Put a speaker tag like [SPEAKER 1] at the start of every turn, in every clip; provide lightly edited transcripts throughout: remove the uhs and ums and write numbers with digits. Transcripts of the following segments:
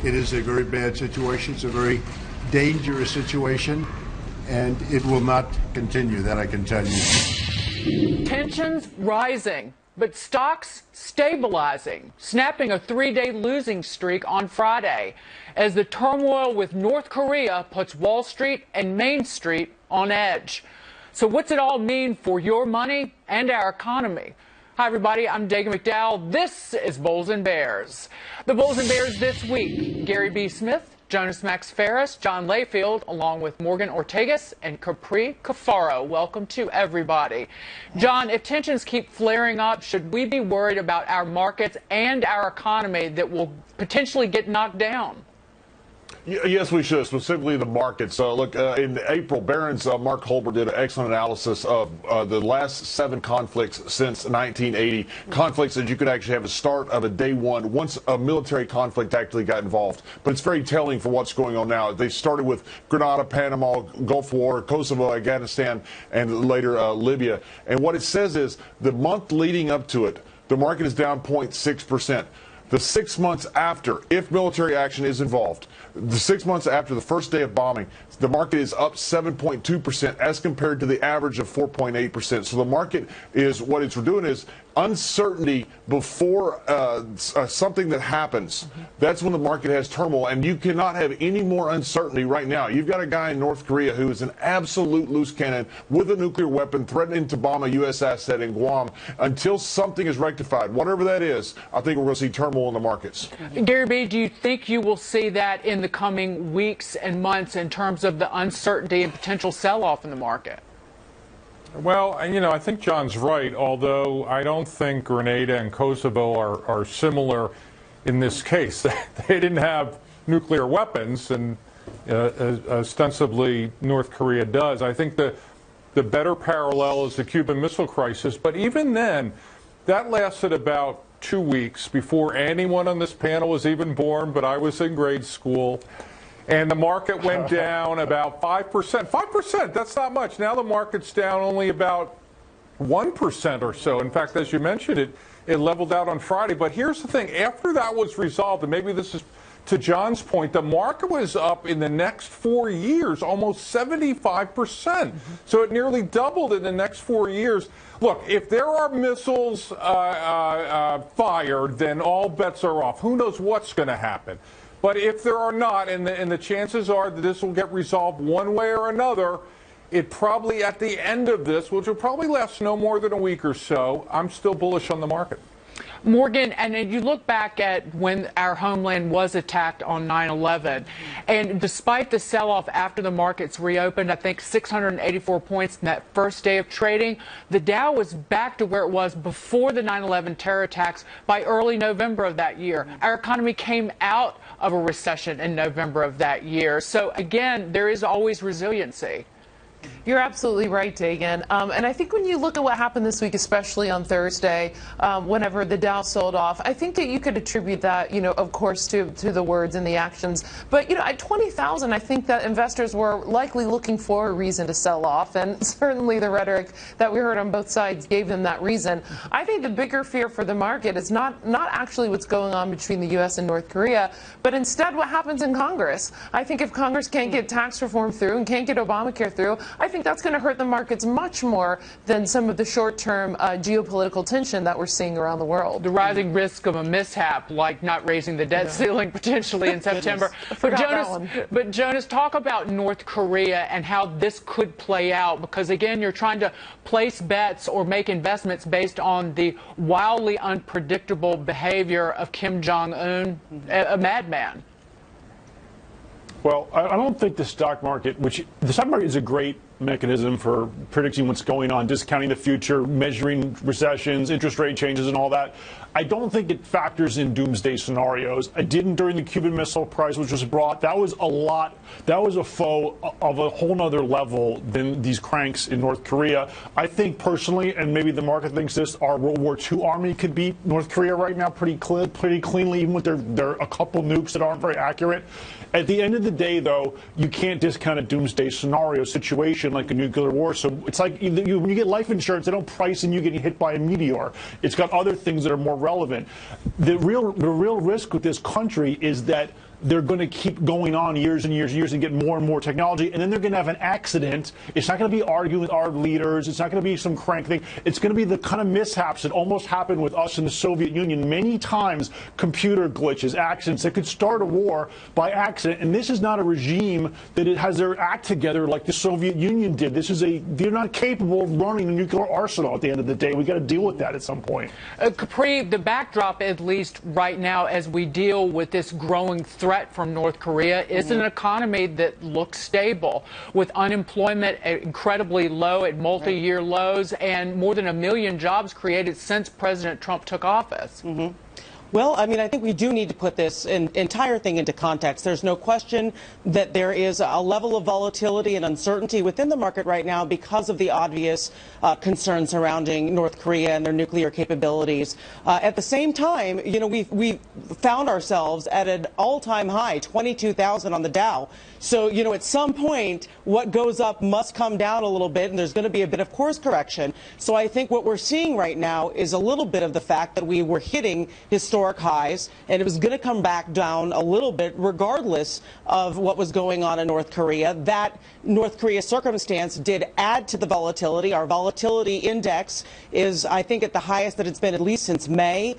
[SPEAKER 1] It is a very bad situation. It's a very dangerous situation, and it will not continue, that I can tell you.
[SPEAKER 2] Tensions rising, but stocks stabilizing, snapping a three-day losing streak on Friday as the turmoil with North Korea puts Wall Street and Main Street on edge. So what's it all mean for your money and our economy? Hi, everybody. I'm Dagan McDowell. This is Bulls and Bears. The Bulls and Bears this week: Gary B. Smith, Jonas Max Ferris, John Layfield, along with Morgan Ortagus and Capri Cafaro. Welcome to everybody. John, if tensions keep flaring up, should we be worried about our markets and our economy that will potentially get knocked down?
[SPEAKER 3] Yes, we should, specifically the markets. Look, in April, Barron's Mark Holber did an excellent analysis of the last 7 conflicts since 1980, conflicts that you could actually have a start of a day one once a military conflict actually got involved. But it's very telling for what's going on now. They started with Grenada, Panama, Gulf War, Kosovo, Afghanistan, and later Libya. And what it says is the month leading up to it, the market is down 0.6%. The 6 months after, if military action is involved, the 6 months after the first day of bombing, the market is up 7.2% as compared to the average of 4.8%. So the market is, what it's doing is uncertainty before something that happens. That's when the market has turmoil, and you cannot have any more uncertainty right now. You've got a guy in North Korea who is an absolute loose cannon with a nuclear weapon threatening to bomb a U.S. asset in Guam. Until something is rectified, whatever that is, I think we're going to see turmoil in the markets.
[SPEAKER 2] Gary B., do you think you will see that in the coming weeks and months in terms of the uncertainty and potential sell-off in the market?
[SPEAKER 4] Well, you know, I think John's right, although I don't think Grenada and Kosovo are similar in this case. They didn't have nuclear weapons, and ostensibly North Korea does. I think the better parallel is the Cuban Missile Crisis, but even then, that lasted about 2 weeks before anyone on this panel was even born, but I was in grade school. And the market went down about 5%. 5%, that's not much. Now the market's down only about 1% or so. In fact, as you mentioned, it leveled out on Friday. But here's the thing. After that was resolved, and maybe this is to John's point, the market was up in the next 4 years almost 75%. So it nearly doubled in the next 4 years. Look, if there are missiles fired, then all bets are off. Who knows what's going to happen? But if there are not, and the chances are that this will get resolved one way or another, it probably at the end of this, which will probably last no more than a week or so, I'm still bullish on the market.
[SPEAKER 2] Morgan, and you look back at when our homeland was attacked on 9/11, and despite the sell-off after the markets reopened, I think 684 points in that first day of trading, the Dow was back to where it was before the 9/11 terror attacks by early November of that year. Our economy came out of a recession in November of that year. So again, there is always resiliency.
[SPEAKER 5] You're absolutely right, Dagan. And I think when you look at what happened this week, especially on Thursday, whenever the Dow sold off, I think that you could attribute that, you know, of course, to the words and the actions. But, you know, at 20,000, I think that investors were likely looking for a reason to sell off. And certainly the rhetoric that we heard on both sides gave them that reason. I think the bigger fear for the market is not actually what's going on between the U.S. and North Korea, but instead what happens in Congress. I think if Congress can't get tax reform through and can't get Obamacare through, I think that's going to hurt the markets much more than some of the short-term geopolitical tension that we're seeing around the world.
[SPEAKER 2] The rising risk of a mishap, like not raising the debt ceiling potentially in September. But Jonas, talk about North Korea and how this could play out, because again, you're trying to place bets or make investments based on the wildly unpredictable behavior of Kim Jong-un, a madman.
[SPEAKER 6] Well, I don't think the stock market is a great mechanism for predicting what's going on, discounting the future, measuring recessions, interest rate changes, and all that. I don't think it factors in doomsday scenarios. I didn't during the Cuban Missile Crisis, which was brought. That was a foe of a whole nother level than these cranks in North Korea. I think personally, and maybe the market thinks this, our World War II army could beat North Korea right now pretty cleanly, even with their a couple nukes that aren't very accurate. At the end of the day, though, you can't discount a doomsday scenario situation like a nuclear war. So it's like when you get life insurance, they don't price in you getting hit by a meteor. It's got other things that are more relevant. The real risk with this country is that they're going to keep going on years and years and years and get more and more technology, and then they're going to have an accident. It's not going to be arguing with our leaders. It's not going to be some crank thing. It's going to be the kind of mishaps that almost happened with us in the Soviet Union many times, computer glitches, accidents that could start a war by accident. And this is not a regime that it has their act together like the Soviet Union did. They're not capable of running a nuclear arsenal at the end of the day. We got to deal with that at some point.
[SPEAKER 2] Capri, the backdrop, at least right now, as we deal with this growing threat from North Korea, is an economy that looks stable, with unemployment incredibly low at multi-year lows, and more than 1 million jobs created since President Trump took office.
[SPEAKER 7] Well, I mean, I think we do need to put this entire thing into context. There's no question that there is a level of volatility and uncertainty within the market right now because of the obvious concerns surrounding North Korea and their nuclear capabilities. At the same time, you know, we found ourselves at an all-time high, 22,000 on the Dow. So, you know, at some point, what goes up must come down a little bit, and there's going to be a bit of course correction. So I think what we're seeing right now is a little bit of the fact that we were hitting historic highs, and it was going to come back down a little bit regardless of what was going on in North Korea. That North Korea circumstance did add to the volatility. Our volatility index is, I think, at the highest that it's been at least since May,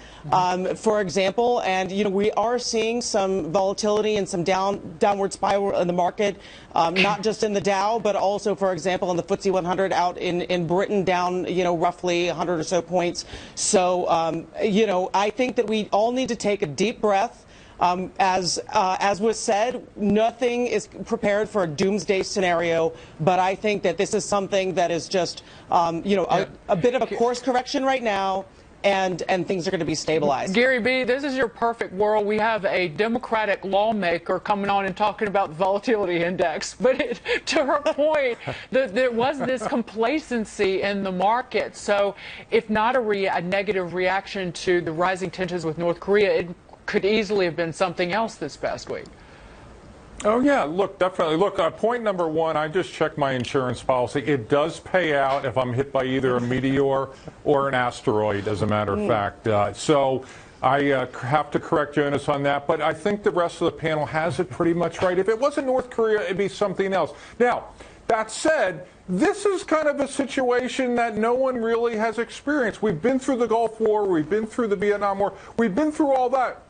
[SPEAKER 7] for example. And, you know, we are seeing some volatility and some downward spiral in the market, not just in the Dow, but also, for example, in the FTSE 100 out in Britain, down, you know, roughly 100 or so points. So, you know, I think that we all need to take a deep breath. As was said, nothing is prepared for a doomsday scenario, but I think that this is something that is just, you know, a bit of a course correction right now. And things are going to be stabilized.
[SPEAKER 2] Gary B., this is your perfect world. We have a Democratic lawmaker coming on and talking about the volatility index. But to her point, there was this complacency in the market. So if not a negative reaction to the rising tensions with North Korea, it could easily have been something else this past week.
[SPEAKER 4] Oh, yeah, look, definitely. Look, point number one, I just checked my insurance policy. It does pay out if I'm hit by either a meteor or an asteroid, as a matter of fact. So I have to correct Jonas on that, but I think the rest of the panel has it pretty much right. If it wasn't North Korea, it'd be something else. Now, that said, this is kind of a situation that no one really has experienced. We've been through the Gulf War. We've been through the Vietnam War. We've been through all that.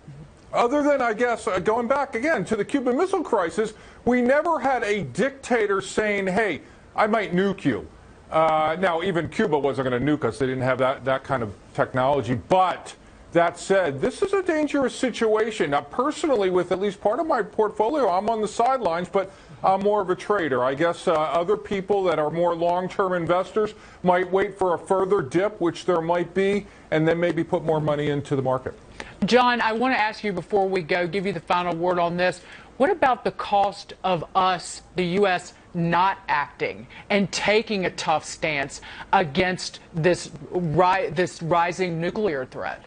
[SPEAKER 4] Other than, I guess, going back again to the Cuban Missile Crisis, we never had a dictator saying, hey, I might nuke you. Now, even Cuba wasn't going to nuke us. They didn't have that kind of technology. But that said, this is a dangerous situation. Now, personally, with at least part of my portfolio, I'm on the sidelines, but I'm more of a trader. I guess other people that are more long-term investors might wait for a further dip, which there might be, and then maybe put more money into the market.
[SPEAKER 2] John, I want to ask you before we go, give you the final word on this. What about the cost of us, the U.S., not acting and taking a tough stance against this rising nuclear threat?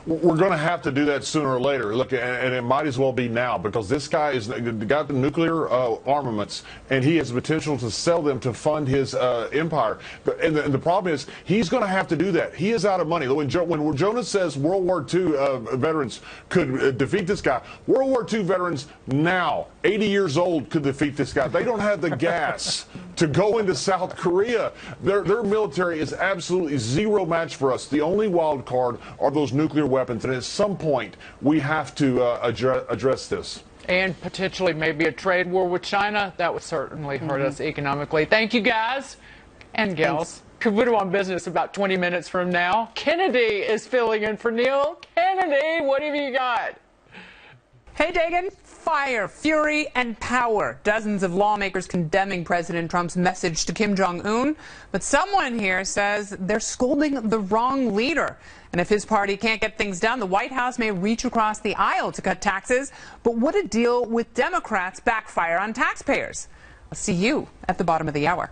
[SPEAKER 3] We're going to have to do that sooner or later. Look, and it might as well be now, because this guy has got the nuclear armaments, and he has the potential to sell them to fund his empire. And the problem is, he's going to have to do that. He is out of money. When Jonas says World War II veterans could defeat this guy, World War II veterans now, 80 years old, could defeat this guy. They don't have the gas to go into South Korea. Their military is absolutely zero match for us. The only wild card are those nuclear weapons, and at some point we have to address this.
[SPEAKER 2] And potentially maybe a trade war with China. That would certainly hurt us economically. Thank you, guys and gals. Kabuto on Business about 20 minutes from now. Kennedy is filling in for Neil. Kennedy, what have you got?
[SPEAKER 8] Hey, Dagan. Fire, fury, and power. Dozens of lawmakers condemning President Trump's message to Kim Jong-un. But someone here says they're scolding the wrong leader. And if his party can't get things done, the White House may reach across the aisle to cut taxes. But would a deal with Democrats backfire on taxpayers? I'll see you at the bottom of the hour.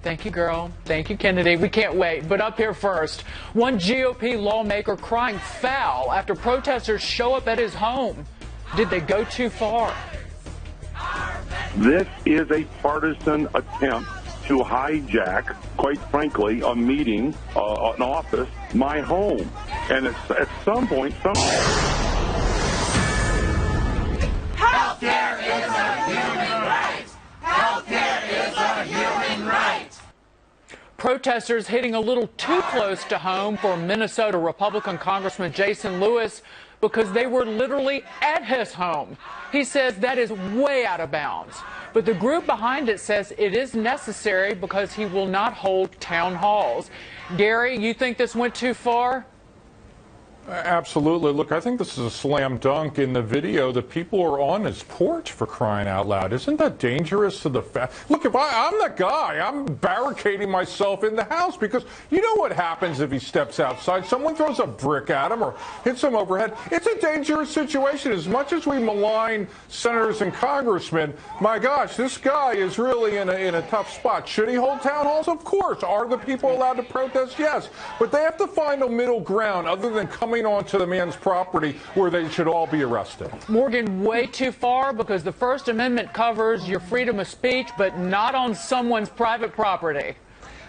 [SPEAKER 2] Thank you, girl. Thank you, Kennedy. We can't wait. But up here first, one GOP lawmaker crying foul after protesters show up at his home. Did they go too far?
[SPEAKER 9] This is a partisan attempt to hijack, quite frankly, a meeting, an office, my home. And at some point,
[SPEAKER 2] protesters hitting a little too close to home for Minnesota Republican Congressman Jason Lewis because they were literally at his home. He says that is way out of bounds. But the group behind it says it is necessary because he will not hold town halls. Gary, you think this went too far?
[SPEAKER 4] Absolutely. Look, I think this is a slam dunk. In the video, the people are on his porch, for crying out loud. Isn't that dangerous to the Look, if I'm that guy, I'm barricading myself in the house because you know what happens if he steps outside. Someone throws a brick at him or hits him overhead. It's a dangerous situation. As much as we malign senators and congressmen, my gosh, this guy is really in a tough spot. Should he hold town halls? Of course. Are the people allowed to protest? Yes. But they have to find a middle ground other than coming onto the man's property where they should all be arrested.
[SPEAKER 2] Morgan, way too far because the First Amendment covers your freedom of speech, but not on someone's private property.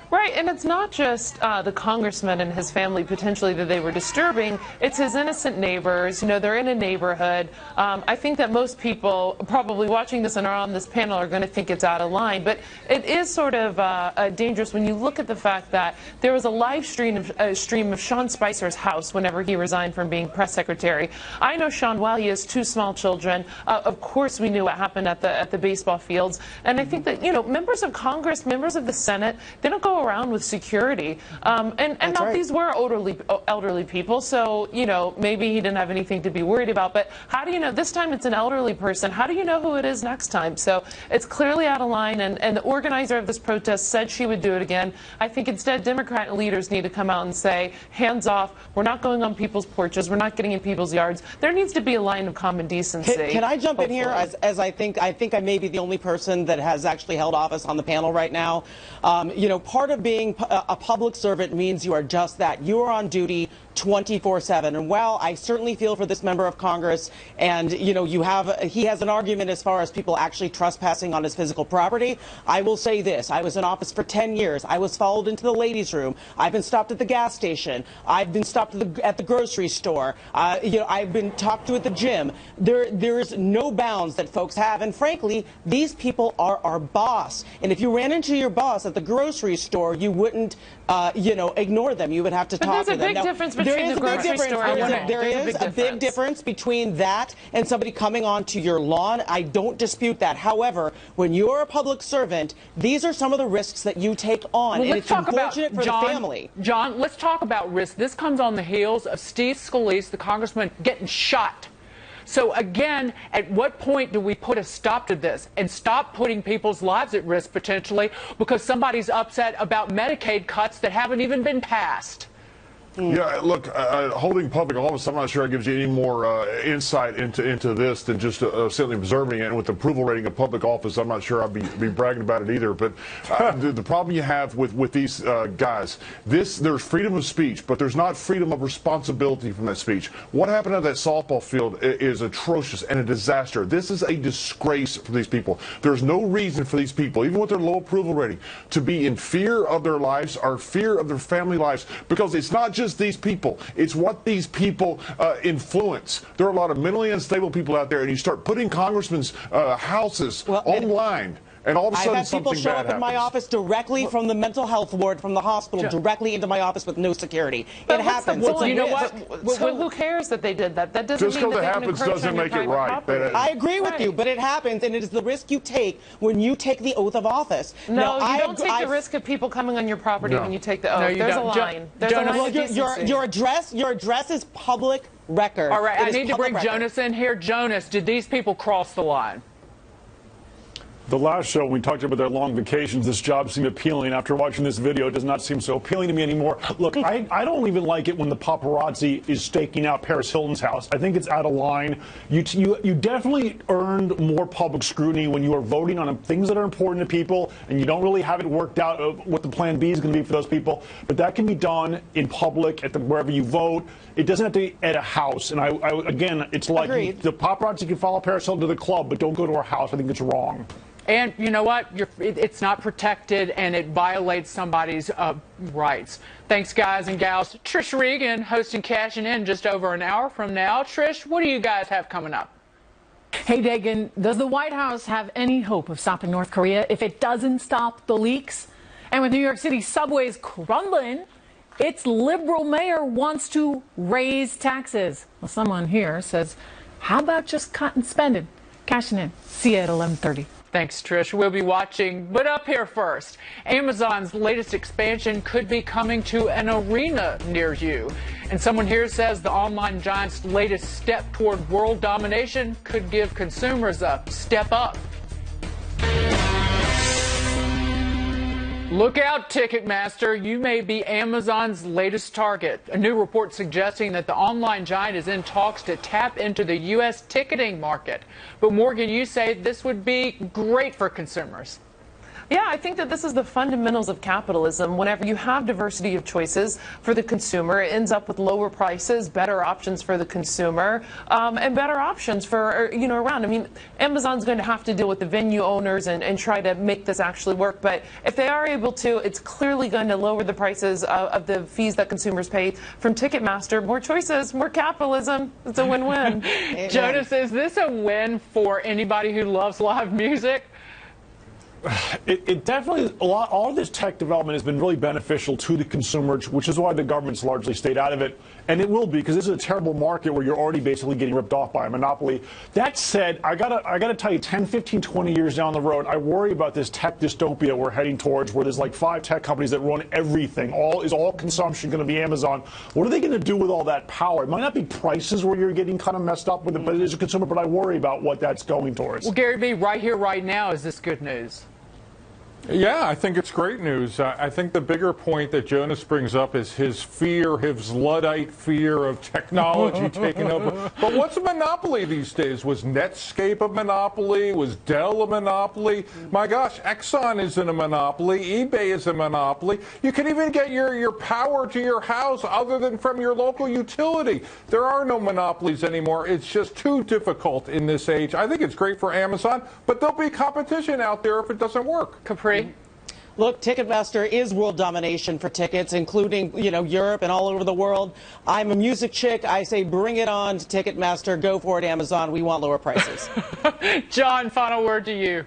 [SPEAKER 5] Right, and it's not just the congressman and his family potentially that they were disturbing. It's his innocent neighbors. You know, they're in a neighborhood. I think that most people probably watching this and are on this panel are going to think it's out of line. But it is sort of dangerous when you look at the fact that there was a live stream of Sean Spicer's house whenever he resigned from being press secretary. I know Sean well. He has two small children. Of course, we knew what happened at the baseball fields. And I think that, you know, members of Congress, members of the Senate, they don't go around with security. And now right. These were elderly people, so, you know, maybe he didn't have anything to be worried about. But how do you know? This time it's an elderly person. How do you know who it is next time? So it's clearly out of line, and the organizer of this protest said she would do it again. I think instead Democrat leaders need to come out and say, hands off, we're not going on people's porches, we're not getting in people's yards. There needs to be a line of common decency.
[SPEAKER 7] Can I jump in here as I think I may be the only person that has actually held office on the panel right now. You know, part of being a public servant means you are just that. You are on duty 24/7. And while I certainly feel for this member of Congress, and you know, he has an argument as far as people actually trespassing on his physical property, I will say this: I was in office for 10 years. I was followed into the ladies' room. I've been stopped at the gas station. I've been stopped at the grocery store. You know, I've been talked to at the gym. There's no bounds that folks have, and frankly, these people are our boss. And if you ran into your boss at the grocery store, you wouldn't, you know, ignore them. You would have to talk to them.
[SPEAKER 5] There's a big difference between the grocery store and
[SPEAKER 7] there is a big difference between that and somebody coming onto your lawn. I don't dispute that. However, when you're a public servant, these are some of the risks that you take on, and it's unfortunate for the family.
[SPEAKER 2] John, let's talk about risk. This comes on the heels of Steve Scalise, the congressman, getting shot. So again, at what point do we put a stop to this and stop putting people's lives at risk potentially because somebody's upset about Medicaid cuts that haven't even been passed?
[SPEAKER 3] Yeah, look, holding public office, I'm not sure it gives you any more insight into this than just simply observing it. And with the approval rating of public office, I'm not sure I'd be bragging about it either. But the problem you have with these guys, there's freedom of speech, but there's not freedom of responsibility from that speech. What happened at that softball field is atrocious and a disaster. This is a disgrace for these people. There's no reason for these people, even with their low approval rating, to be in fear of their lives or fear of their family lives, because it's not just these people, it's what these people influence. There are a lot of mentally unstable people out there, and you start putting congressmen's houses online. And all of a sudden,
[SPEAKER 7] I've had people show up in my office directly from the mental health ward, from the hospital, directly into my office with no security. It happens.
[SPEAKER 5] You know what? So who cares that they did that? That doesn't
[SPEAKER 3] just
[SPEAKER 5] mean
[SPEAKER 3] because
[SPEAKER 5] that
[SPEAKER 3] it happens doesn't make it right.
[SPEAKER 7] I agree with you, but it happens, and it is the risk you take when you take the oath of office.
[SPEAKER 5] No, you don't take the risk of people coming on your property when you take the oath.
[SPEAKER 2] No,
[SPEAKER 5] There's a line. There's a line of decency.
[SPEAKER 7] Your address is public record.
[SPEAKER 2] All right, I need to bring Jonas in here. Jonas, did these people cross the line?
[SPEAKER 6] The last show, when we talked about their long vacations, this job seemed appealing. After watching this video, it does not seem so appealing to me anymore. Look, I don't even like it when the paparazzi is staking out Paris Hilton's house. I think it's out of line. You definitely earned more public scrutiny when you are voting on things that are important to people, and you don't really have it worked out of what the plan B is going to be for those people. But that can be done in public, wherever you vote. It doesn't have to be at a house. And again, it's like the paparazzi can follow Paris Hilton to the club, but don't go to her house. I think it's wrong.
[SPEAKER 2] And you know what? It's not protected, and it violates somebody's rights. Thanks, guys and gals. Trish Regan hosting Cashing In just over an hour from now. Trish, what do you guys have coming up?
[SPEAKER 10] Hey, Dagan, does the White House have any hope of stopping North Korea if it doesn't stop the leaks? And with New York City subways crumbling, its liberal mayor wants to raise taxes. Well, someone here says, how about just cutting spending? Cashing in. See you at 11:30.
[SPEAKER 2] Thanks, Trish. We'll be watching. But up here first, Amazon's latest expansion could be coming to an arena near you. And someone here says the online giant's latest step toward world domination could give consumers a step up. Look out, Ticketmaster. You may be Amazon's latest target. A new report suggesting that the online giant is in talks to tap into the U.S. ticketing market. But Morgan, you say this would be great for consumers.
[SPEAKER 5] Yeah, I think that this is the fundamentals of capitalism. Whenever you have diversity of choices for the consumer, it ends up with lower prices, better options for the consumer, and better options for, around. I mean, Amazon's going to have to deal with the venue owners and try to make this actually work. But if they are able to, it's clearly going to lower the prices of the fees that consumers pay from Ticketmaster. More choices, more capitalism. It's a win-win.
[SPEAKER 2] Jonas, is this a win for anybody who loves live music?
[SPEAKER 6] It definitely, all of this tech development has been really beneficial to the consumer, which is why the government's largely stayed out of it. And it will be, because this is a terrible market where you're already basically getting ripped off by a monopoly. That said, I gotta tell you, 10, 15, 20 years down the road, I worry about this tech dystopia we're heading towards, where there's like 5 tech companies that run everything. All consumption going to be Amazon. What are they going to do with all that power? It might not be prices where you're getting kind of messed up with it, but as a consumer, but I worry about what that's going towards.
[SPEAKER 2] Well, Gary B., right here, right now, is this good news?
[SPEAKER 4] Yeah, I think it's great news. I think the bigger point that Jonas brings up is his fear, his Luddite fear of technology taking over. But what's a monopoly these days? Was Netscape a monopoly? Was Dell a monopoly? My gosh, Exxon isn't a monopoly. eBay is a monopoly. You can even get your power to your house other than from your local utility. There are no monopolies anymore. It's just too difficult in this age. I think it's great for Amazon, but there'll be competition out there if it doesn't work.
[SPEAKER 2] Capri?
[SPEAKER 7] Look, Ticketmaster is world domination for tickets, including, Europe and all over the world. I'm a music chick. I say bring it on to Ticketmaster. Go for it, Amazon. We want lower prices.
[SPEAKER 2] John, final word to you.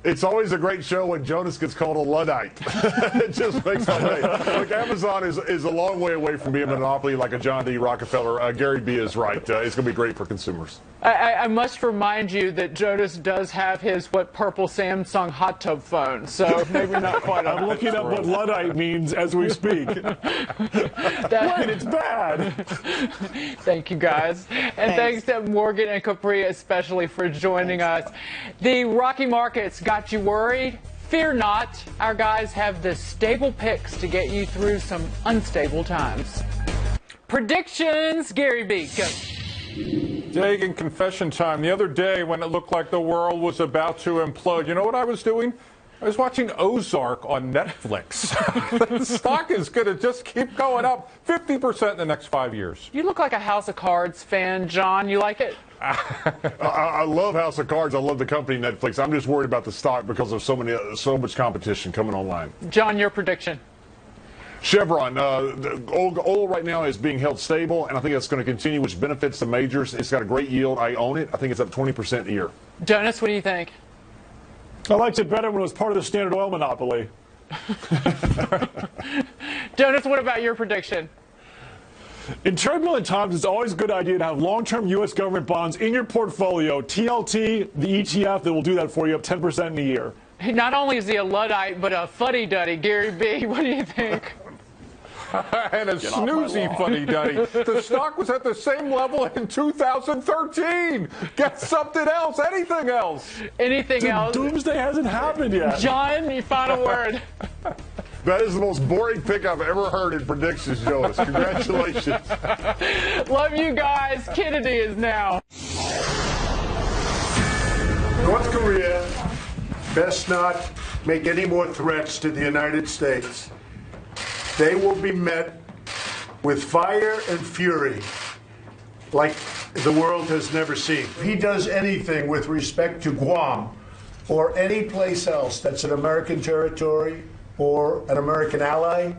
[SPEAKER 3] It's always a great show when Jonas gets called a Luddite. It just makes my day. Look, Amazon is a long way away from being a monopoly like a John D. Rockefeller. Gary B. is right. It's going to be great for consumers.
[SPEAKER 2] I must remind you that Jonas does have his purple Samsung hot tub phone, so maybe not quite.
[SPEAKER 6] I'm looking up what Luddite means as we speak. Wait, it's bad.
[SPEAKER 2] Thank you, guys. And thanks to Morgan and Capri especially for joining us. The rocky markets got you worried? Fear not. Our guys have the stable picks to get you through some unstable times. Predictions, Gary B. Go.
[SPEAKER 4] Dagan, confession time. The other day when it looked like the world was about to implode, you know what I was doing? I was watching Ozark on Netflix. The stock is going to just keep going up 50% in the next 5 years.
[SPEAKER 2] You look like a House of Cards fan, John. You like it?
[SPEAKER 3] I love House of Cards. I love the company Netflix. I'm just worried about the stock because of so much competition coming online.
[SPEAKER 2] John, your prediction?
[SPEAKER 3] Chevron, oil right now is being held stable, and I think that's going to continue, which benefits the majors. It's got a great yield. I own it. I think it's up 20% a year.
[SPEAKER 2] Jonas, what do you think?
[SPEAKER 6] I liked it better when it was part of the Standard Oil monopoly.
[SPEAKER 2] Jonas, what about your prediction?
[SPEAKER 6] In turbulent times, it's always a good idea to have long-term U.S. government bonds in your portfolio. TLT, the ETF, that will do that for you up 10% in a year.
[SPEAKER 2] Not only is he a Luddite, but a fuddy-duddy. Gary B., what do you think?
[SPEAKER 4] And a snoozy fuddy-duddy. The stock was at the same level in 2013. Get something else, anything else.
[SPEAKER 2] Anything else?
[SPEAKER 6] Doomsday hasn't happened yet.
[SPEAKER 2] John, your final word.
[SPEAKER 3] That is the most boring pick I've ever heard in predictions, Jonas. Congratulations.
[SPEAKER 2] Love you guys. Kennedy is now.
[SPEAKER 1] North Korea best not make any more threats to the United States. They will be met with fire and fury like the world has never seen. If he does anything with respect to Guam or any place else that's an American territory or an American ally,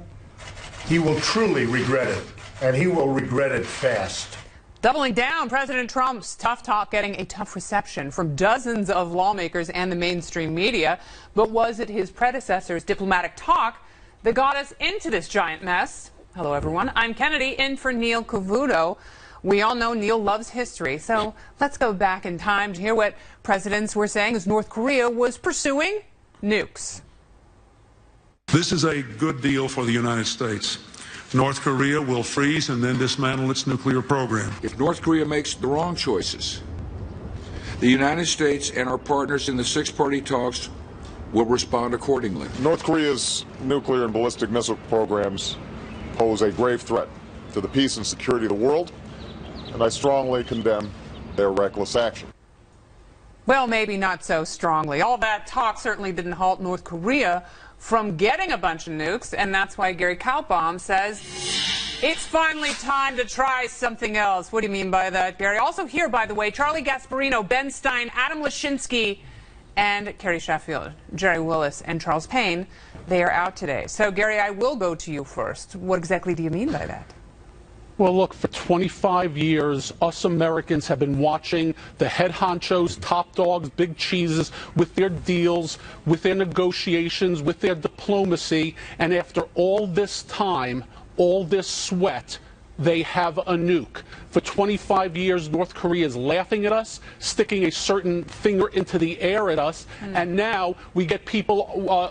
[SPEAKER 1] he will truly regret it, and he will regret it fast.
[SPEAKER 8] Doubling down, President Trump's tough talk getting a tough reception from dozens of lawmakers and the mainstream media. But was it his predecessor's diplomatic talk that got us into this giant mess? Hello, everyone. I'm Kennedy, in for Neil Cavuto. We all know Neil loves history, so let's go back in time to hear what presidents were saying as North Korea was pursuing nukes.
[SPEAKER 11] This is a good deal for the United States. North Korea will freeze and then dismantle its nuclear program.
[SPEAKER 12] If North Korea makes the wrong choices, the United States and our partners in the six-party talks will respond accordingly.
[SPEAKER 3] North Korea's nuclear and ballistic missile programs pose a grave threat to the peace and security of the world, and I strongly condemn their reckless action.
[SPEAKER 8] Well, maybe not so strongly. All that talk certainly didn't halt North Korea from getting a bunch of nukes, and that's why Gary Kaltbaum says it's finally time to try something else. What do you mean by that, Gary? Also here, by the way, Charlie Gasparino, Ben Stein, Adam Lashinsky, and Carrie Sheffield, Jerry Willis, and Charles Payne. They are out today. So, Gary, I will go to you first. What exactly do you mean by that?
[SPEAKER 13] Well, look, for 25 years, us Americans have been watching the head honchos, top dogs, big cheeses, with their deals, with their negotiations, with their diplomacy, and after all this time, all this sweat, they have a nuke. For 25 years, North Korea is laughing at us, sticking a certain finger into the air at us, and now we get people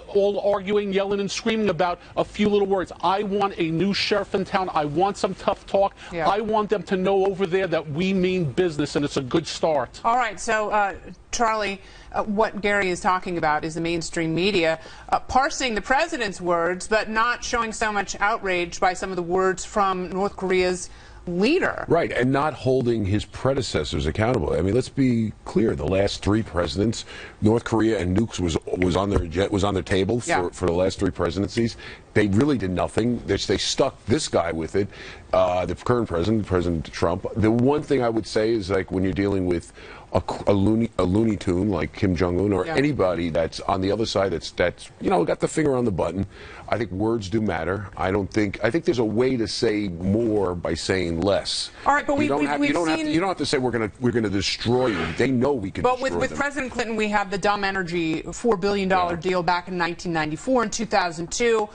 [SPEAKER 13] all arguing, yelling, and screaming about a few little words. I want a new sheriff in town. I want some tough talk.
[SPEAKER 8] Yeah.
[SPEAKER 13] I want them to know over there that we mean business, and it's a good start.
[SPEAKER 8] All right, so, Charlie, what Gary is talking about is the mainstream media parsing the president's words, but not showing so much outrage by some of the words from North Korea's leader.
[SPEAKER 14] Right, and not holding his predecessors accountable. I mean, let's be clear: the last three presidents, North Korea and nukes was on their table for the last three presidencies. They really did nothing. They stuck this guy with it. The current president, President Trump. The one thing I would say is, like, when you're dealing with a looney tune like Kim Jong-un or anybody that's on the other side that's got the finger on the button, I think words do matter. I think there's a way to say more by saying less.
[SPEAKER 8] All right, but
[SPEAKER 14] you don't have to say we're gonna destroy you. They know we can.
[SPEAKER 8] But
[SPEAKER 14] destroy
[SPEAKER 8] with
[SPEAKER 14] them.
[SPEAKER 8] President Clinton, we have the Dumb Energy $4 billion deal back in 1994 and 2002.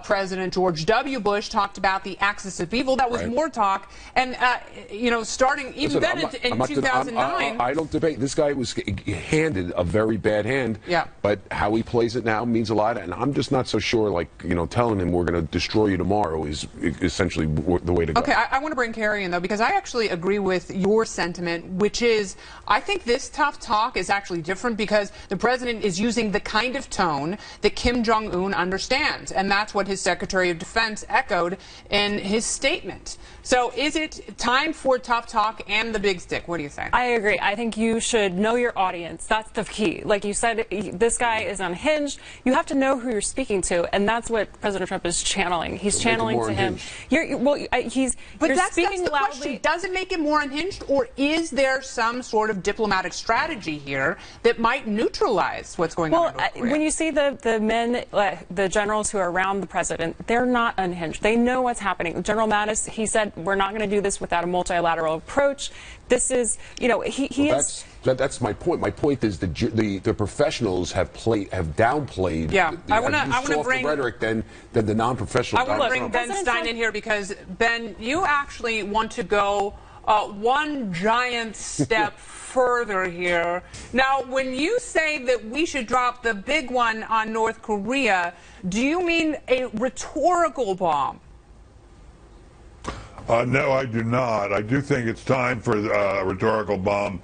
[SPEAKER 8] President George W. Bush talked about the axis of evil. That was more talk, and starting even in 2009.
[SPEAKER 14] I don't debate. This guy was handed a very bad hand.
[SPEAKER 8] Yeah.
[SPEAKER 14] But how he plays it now means a lot, and I'm just not so sure. Like, telling him we're going to destroy you tomorrow is essentially the way to go.
[SPEAKER 8] Okay, I want to bring Carrie in, though, because I actually agree with your sentiment, which is I think this tough talk is actually different because the president is using the kind of tone that Kim Jong-un understands, and that's what his Secretary of Defense echoed in his statement. So is it time for tough talk and the big stick? What do you say?
[SPEAKER 15] I agree. I think you should know your audience. That's the key. Like you said, this guy is unhinged. You have to know who you're speaking to, and that's what President Trump is channeling. He's channeling to him.
[SPEAKER 8] But that's
[SPEAKER 15] speaking
[SPEAKER 8] the
[SPEAKER 15] loudly.
[SPEAKER 8] question. Does it make it more unhinged, or is there some sort of diplomatic strategy here that might neutralize what's going on in North Korea?
[SPEAKER 15] When you see the men, the generals who are around the president, they're not unhinged. They know what's happening. General Mattis, he said, we're not going to do this without a multilateral approach. This is,
[SPEAKER 14] That's my point. My point is the professionals have downplayed.
[SPEAKER 8] Yeah, I want to bring
[SPEAKER 14] the rhetoric than the non-professional.
[SPEAKER 8] I want to bring Ben Stein in here because Ben, you actually want to go one giant step further here. Now, when you say that we should drop the big one on North Korea, do you mean a rhetorical bomb?
[SPEAKER 16] No, I do not. I do think it's time for a rhetorical bomb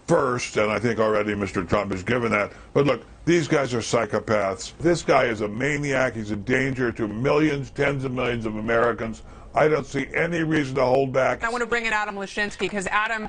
[SPEAKER 16] first, and I think already Mr. Trump has given that. But look, these guys are psychopaths. This guy is a maniac. He's a danger to millions, tens of millions of Americans. I don't see any reason to hold back.
[SPEAKER 8] I want to bring in Adam Lashinsky because, Adam,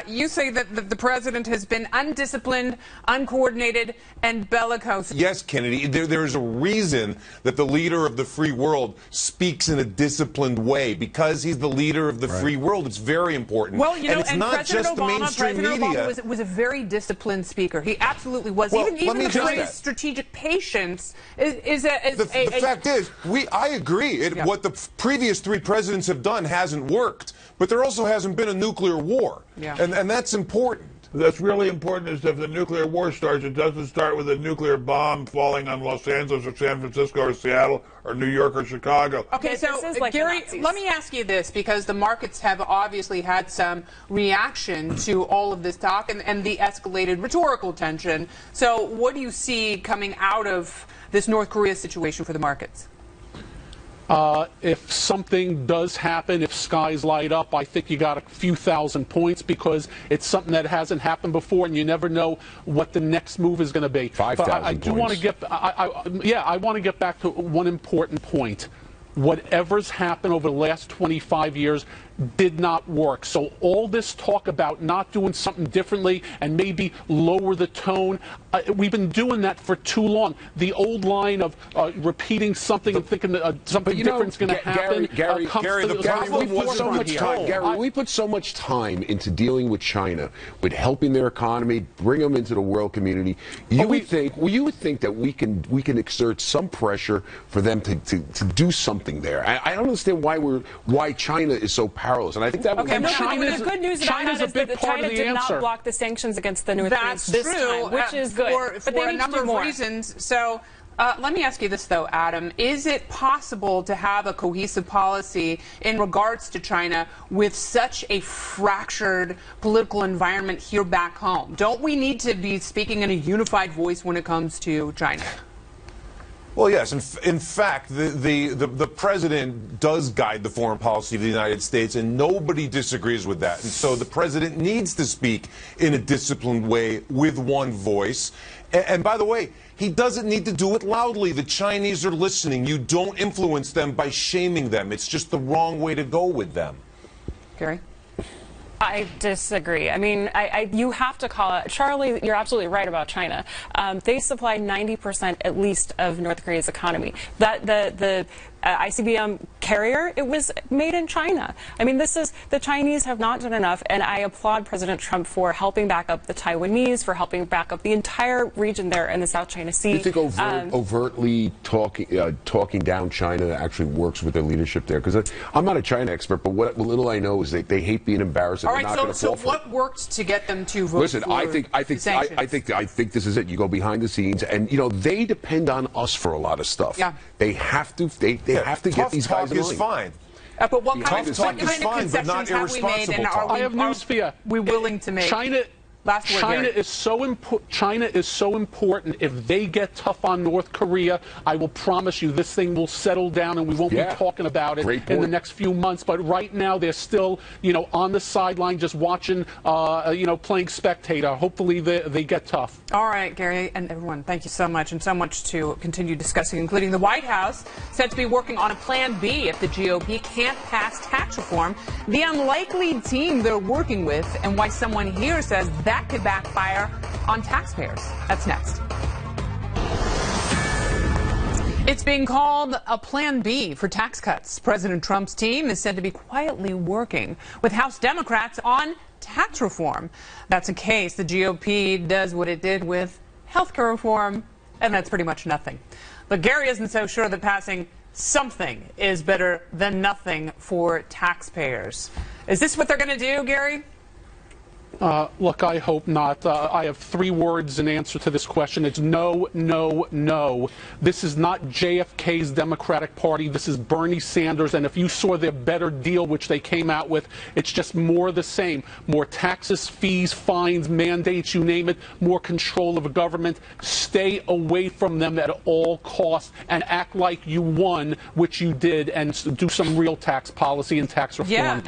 [SPEAKER 8] you say that the president has been undisciplined, uncoordinated, and bellicose.
[SPEAKER 17] Yes, Kennedy. There is a reason that the leader of the free world speaks in a disciplined way. Because he's the leader of the free world, it's very important.
[SPEAKER 8] Well,
[SPEAKER 17] and it's not
[SPEAKER 8] President
[SPEAKER 17] just the mainstream
[SPEAKER 8] President
[SPEAKER 17] media.
[SPEAKER 8] Obama was a very disciplined speaker. He absolutely was.
[SPEAKER 17] Well,
[SPEAKER 8] Even the phrase strategic patience is
[SPEAKER 17] the fact is, I agree. What the previous three presidents have done hasn't worked. but there also hasn't been a nuclear war.
[SPEAKER 8] Yeah.
[SPEAKER 17] And that's important.
[SPEAKER 16] That's really important is if the nuclear war starts, it doesn't start with a nuclear bomb falling on Los Angeles or San Francisco or Seattle or New York or Chicago.
[SPEAKER 8] Okay, so
[SPEAKER 15] like
[SPEAKER 8] Gary, let me ask you this, because the markets have obviously had some reaction to all of this talk and the escalated rhetorical tension. So what do you see coming out of this North Korea situation for the markets?
[SPEAKER 13] If something does happen, if skies light up, I think you got a few thousand points because it's something that hasn't happened before, and you never know what the next move is going to be.
[SPEAKER 14] 5,000
[SPEAKER 13] I do want to get, I want to get back to one important point. Whatever's happened over the last 25 years did not work. So all this talk about not doing something differently and maybe lower the tone, we've been doing that for too long. The old line of repeating something and thinking that something different is going to happen.
[SPEAKER 14] Gary, the problem wasn't so much time. Gary, we put so much time into dealing with China, with helping their economy, bring them into the world community. You would think that we can exert some pressure for them to do something there. I don't understand why China is so powerless. And I think that
[SPEAKER 15] the good news about that is that China did not block the sanctions against the North Koreans this time, which is good. But
[SPEAKER 8] for a number of reasons. So let me ask you this, though, Adam. Is it possible to have a cohesive policy in regards to China with such a fractured political environment here back home? Don't we need to be speaking in a unified voice when it comes to China?
[SPEAKER 17] Well, yes. In fact, the president does guide the foreign policy of the United States, and nobody disagrees with that. And so the president needs to speak in a disciplined way with one voice. And by the way, he doesn't need to do it loudly. The Chinese are listening. You don't influence them by shaming them. It's just the wrong way to go with them.
[SPEAKER 8] Gary?
[SPEAKER 15] I disagree. I mean, you have to call it. Charlie, you're absolutely right about China. They supply 90% at least of North Korea's economy. The ICBM carrier, it was made in China. I mean, the Chinese have not done enough, and I applaud President Trump for helping back up the Taiwanese, for helping back up the entire region there in the South China Sea.
[SPEAKER 14] Do you think overtly talking down China actually works with their leadership there? Because I'm not a China expert, but what little I know is they hate being embarrassed.
[SPEAKER 8] All right, so what worked to get them to vote?
[SPEAKER 14] Listen, I think this is it. You go behind the scenes, and they depend on us for a lot of stuff.
[SPEAKER 8] Yeah.
[SPEAKER 14] They have to. They have to get these guys in line.
[SPEAKER 17] Tough talk is fine.
[SPEAKER 8] But what kind of
[SPEAKER 17] concessions have we made, and
[SPEAKER 13] I have news for you.
[SPEAKER 8] We willing to make?
[SPEAKER 13] China is so important. If they get tough on North Korea, I will promise you this thing will settle down and we won't be talking about it in the next few months. But right now they're still, on the sideline just watching, playing spectator. Hopefully they get tough.
[SPEAKER 8] All right, Gary and everyone, thank you so much, and so much to continue discussing, including the White House said to be working on a plan B if the GOP can't pass tax reform, the unlikely team they're working with, and why someone here says that could backfire on taxpayers. That's next. It's being called a Plan B for tax cuts. President Trump's team is said to be quietly working with House Democrats on tax reform. That's in case the GOP does what it did with health care reform, and that's pretty much nothing. But Gary isn't so sure that passing something is better than nothing for taxpayers. Is this what they're going to do, Gary?
[SPEAKER 13] Look, I hope not. I have 3 words in answer to this question. It's no, no, no. This is not JFK's Democratic Party. This is Bernie Sanders. And if you saw their better deal, which they came out with, it's just more the same. More taxes, fees, fines, mandates, you name it, more control of a government. Stay away from them at all costs and act like you won, which you did, and do some real tax policy and tax reform.
[SPEAKER 8] Yeah.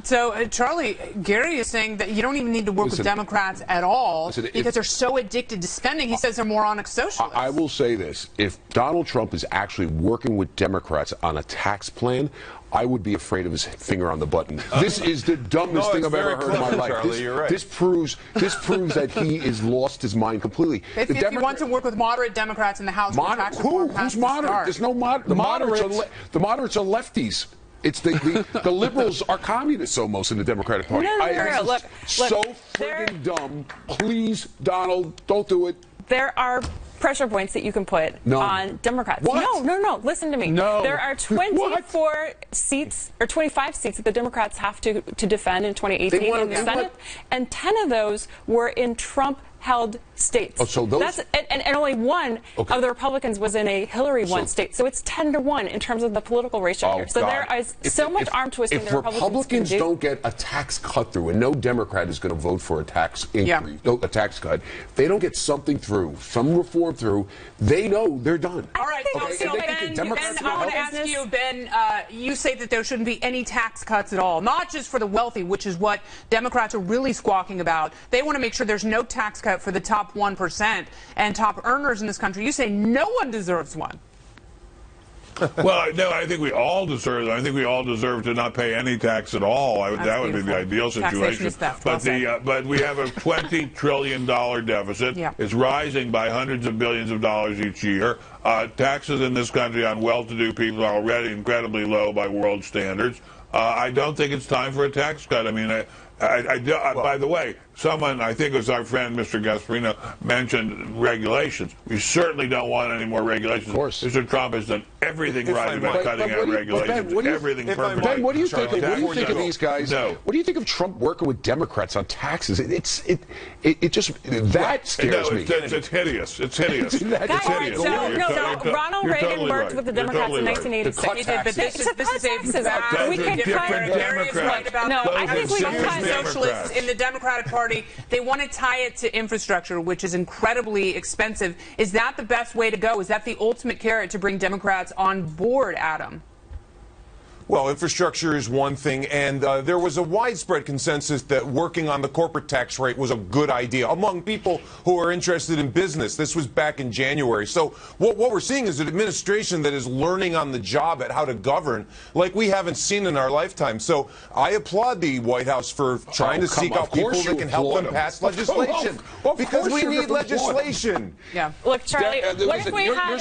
[SPEAKER 8] So, Charlie, Gary is saying that you don't even need to work with Democrats at all because they're so addicted to spending. He says they're moronic socialists.
[SPEAKER 14] I will say this. If Donald Trump is actually working with Democrats on a tax plan, I would be afraid of his finger on the button. This is the dumbest thing I've ever heard in my life.
[SPEAKER 17] Charlie, you're right.
[SPEAKER 14] This proves that he has lost his mind completely.
[SPEAKER 8] If you want to work with moderate Democrats in the House,
[SPEAKER 14] who's moderate? There's no moderate. The moderates are lefties. It's the liberals are communists almost in the Democratic Party.
[SPEAKER 15] Look,
[SPEAKER 14] so friggin' dumb. Please, Donald, don't do it.
[SPEAKER 15] There are pressure points that you can put on Democrats.
[SPEAKER 14] What?
[SPEAKER 15] No. Listen to me.
[SPEAKER 14] No.
[SPEAKER 15] There are 24 seats or 25 seats that the Democrats have to defend in 2018 in the Senate, and 10 of those were in Trump-held states.
[SPEAKER 14] Oh, so those...
[SPEAKER 15] and only one of the Republicans was in a Hillary-won state. So it's 10-1 in terms of the political ratio here. So there is so much arm twisting the
[SPEAKER 14] Republicans don't get a tax cut through, and no Democrat is going to vote for a tax increase, a tax cut. If they don't get something through, some reform through, they know they're done.
[SPEAKER 8] All right, so Ben, I want to ask you, Ben, you say that there shouldn't be any tax cuts at all, not just for the wealthy, which is what Democrats are really squawking about. They want to make sure there's no tax cut for the top 1% and top earners in this country. You say no one deserves one.
[SPEAKER 16] Well, no, I think we all deserve it. I think we all deserve to not pay any tax at all. That would be the ideal situation. But we have a $20 trillion deficit. It's rising by hundreds of billions of dollars each year. Taxes in this country on well-to-do people are already incredibly low by world standards. I don't think it's time for a tax cut. I mean, by the way, someone, I think it was our friend Mr. Gasparino, mentioned regulations. We certainly don't want any more regulations. Of course. Mr. Trump has done everything right about cutting out regulations. Everything perfect.
[SPEAKER 14] Ben, what do you think of these guys? What do you think of Trump working with Democrats on taxes? It just scares me.
[SPEAKER 16] It's hideous. It's hideous.
[SPEAKER 15] It's hideous. Ronald Reagan worked with the Democrats in 1986.
[SPEAKER 8] He did, but this is a
[SPEAKER 15] we could cut
[SPEAKER 8] Democrats.
[SPEAKER 15] No, I think we can cut
[SPEAKER 8] socialists in the Democratic Party. They want to tie it to infrastructure, which is incredibly expensive. Is that the best way to go? Is that the ultimate carrot to bring Democrats on board, Adam?
[SPEAKER 17] Well, infrastructure is one thing, and there was a widespread consensus that working on the corporate tax rate was a good idea among people who are interested in business. This was back in January. So what we're seeing is an administration that is learning on the job at how to govern like we haven't seen in our lifetime. So I applaud the White House for trying to seek out people that can help them pass legislation. Because we need legislation.
[SPEAKER 15] Yeah. Look, Charlie, what if we had...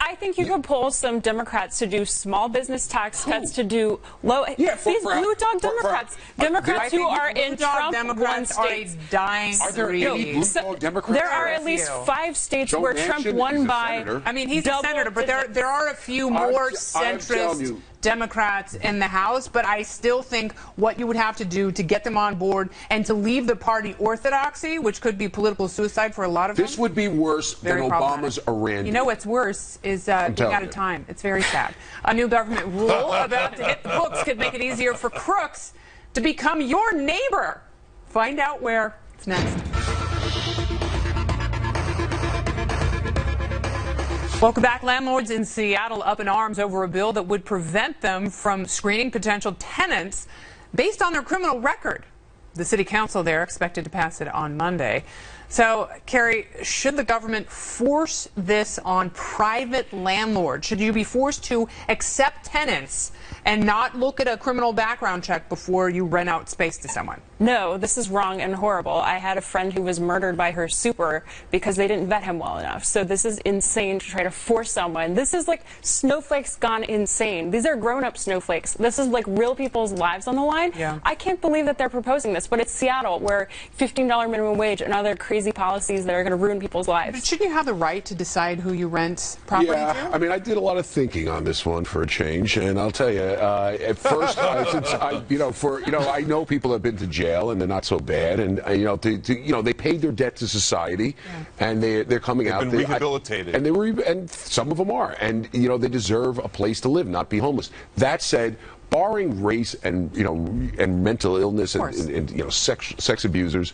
[SPEAKER 15] I think you could pull some Democrats to do small business tax cuts, to do low... these blue dog Democrats. Democrats who are in Trump-won states.
[SPEAKER 14] Are there any blue dog Democrats?
[SPEAKER 15] There are at least 5 states where Trump won by...
[SPEAKER 8] I mean, he's a senator, but there are a few more centrist Democrats in the House, but I still think what you would have to do to get them on board and to leave the party orthodoxy, which could be political suicide for a lot of them.
[SPEAKER 14] This would be worse than Obama's Iran.
[SPEAKER 8] You know what's worse is being out of time. It's very sad. A new government rule about to hit the books could make it easier for crooks to become your neighbor. Find out where. It's next. Welcome back. Landlords in Seattle up in arms over a bill that would prevent them from screening potential tenants based on their criminal record. The city council there expected to pass it on Monday. So, Carrie, should the government force this on private landlords? Should you be forced to accept tenants and not look at a criminal background check before you rent out space to someone?
[SPEAKER 15] No, this is wrong and horrible. I had a friend who was murdered by her super because they didn't vet him well enough. So this is insane to try to force someone. This is like snowflakes gone insane. These are grown-up snowflakes. This is like real people's lives on the line.
[SPEAKER 8] Yeah.
[SPEAKER 15] I can't believe that they're proposing this, but it's Seattle, where $15 minimum wage and other crazy policies that are going to ruin people's lives.
[SPEAKER 8] But shouldn't you have the right to decide who you rent property to?
[SPEAKER 14] I mean, I did a lot of thinking on this one for a change, and I'll tell you, at first, I know people have been to jail and they're not so bad, and they paid their debt to society, and they're coming out.
[SPEAKER 17] They've been rehabilitated,
[SPEAKER 14] and some of them are, and they deserve a place to live, not be homeless. That said, barring race and and mental illness and sex abusers,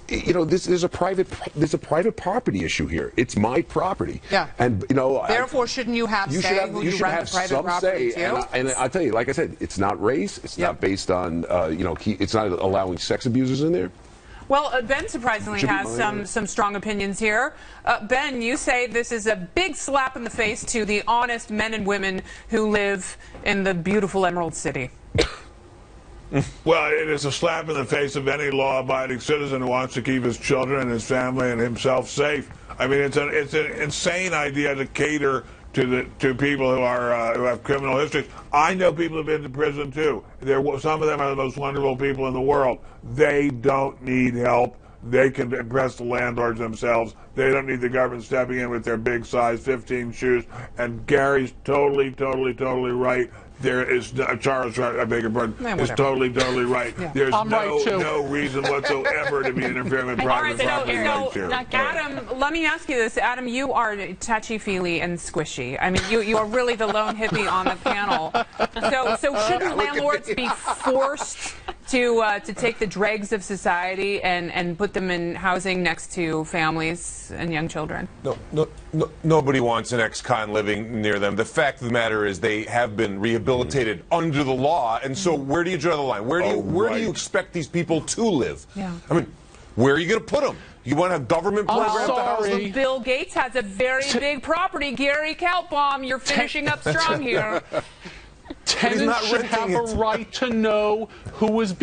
[SPEAKER 14] there's a private property issue here. It's my property.
[SPEAKER 8] Yeah.
[SPEAKER 14] And
[SPEAKER 8] therefore, shouldn't you have say who you rent the private property to?
[SPEAKER 14] And I'll tell you, like I said, it's not race. It's not based on it's not allowing sex abusers in there.
[SPEAKER 8] Well, Ben surprisingly has some strong opinions here. Ben, you say this is a big slap in the face to the honest men and women who live in the beautiful Emerald City.
[SPEAKER 16] Well, it is a slap in the face of any law-abiding citizen who wants to keep his children and his family and himself safe. I mean, it's an insane idea to cater to people who have criminal histories. I know people who've been to prison too. Some of them are the most wonderful people in the world. They don't need help. They can address the landlords themselves. They don't need the government stepping in with their big size 15 shoes. And Gary's totally right. There is Charles, I beg your pardon, is totally right.
[SPEAKER 8] Yeah.
[SPEAKER 16] There's
[SPEAKER 8] right,
[SPEAKER 16] no reason whatsoever to be interfering with private property rights here.
[SPEAKER 8] Adam, let me ask you this. Adam, you are touchy-feely and squishy. I mean, you are really the lone hippie on the panel. So shouldn't landlords be forced to take the dregs of society and put them in housing next to families and young children?
[SPEAKER 17] No, nobody wants an ex-con living near them. The fact of the matter is they have been rehabilitated under the law, and so where do you draw the line? Where do you expect these people to live?
[SPEAKER 8] Yeah.
[SPEAKER 17] I mean, where are you going to put them? You want a government program to house them?
[SPEAKER 8] Bill Gates has a very big property. Gary Kaltbaum, you're finishing up strong here.
[SPEAKER 13] Tenants should have a right to know who is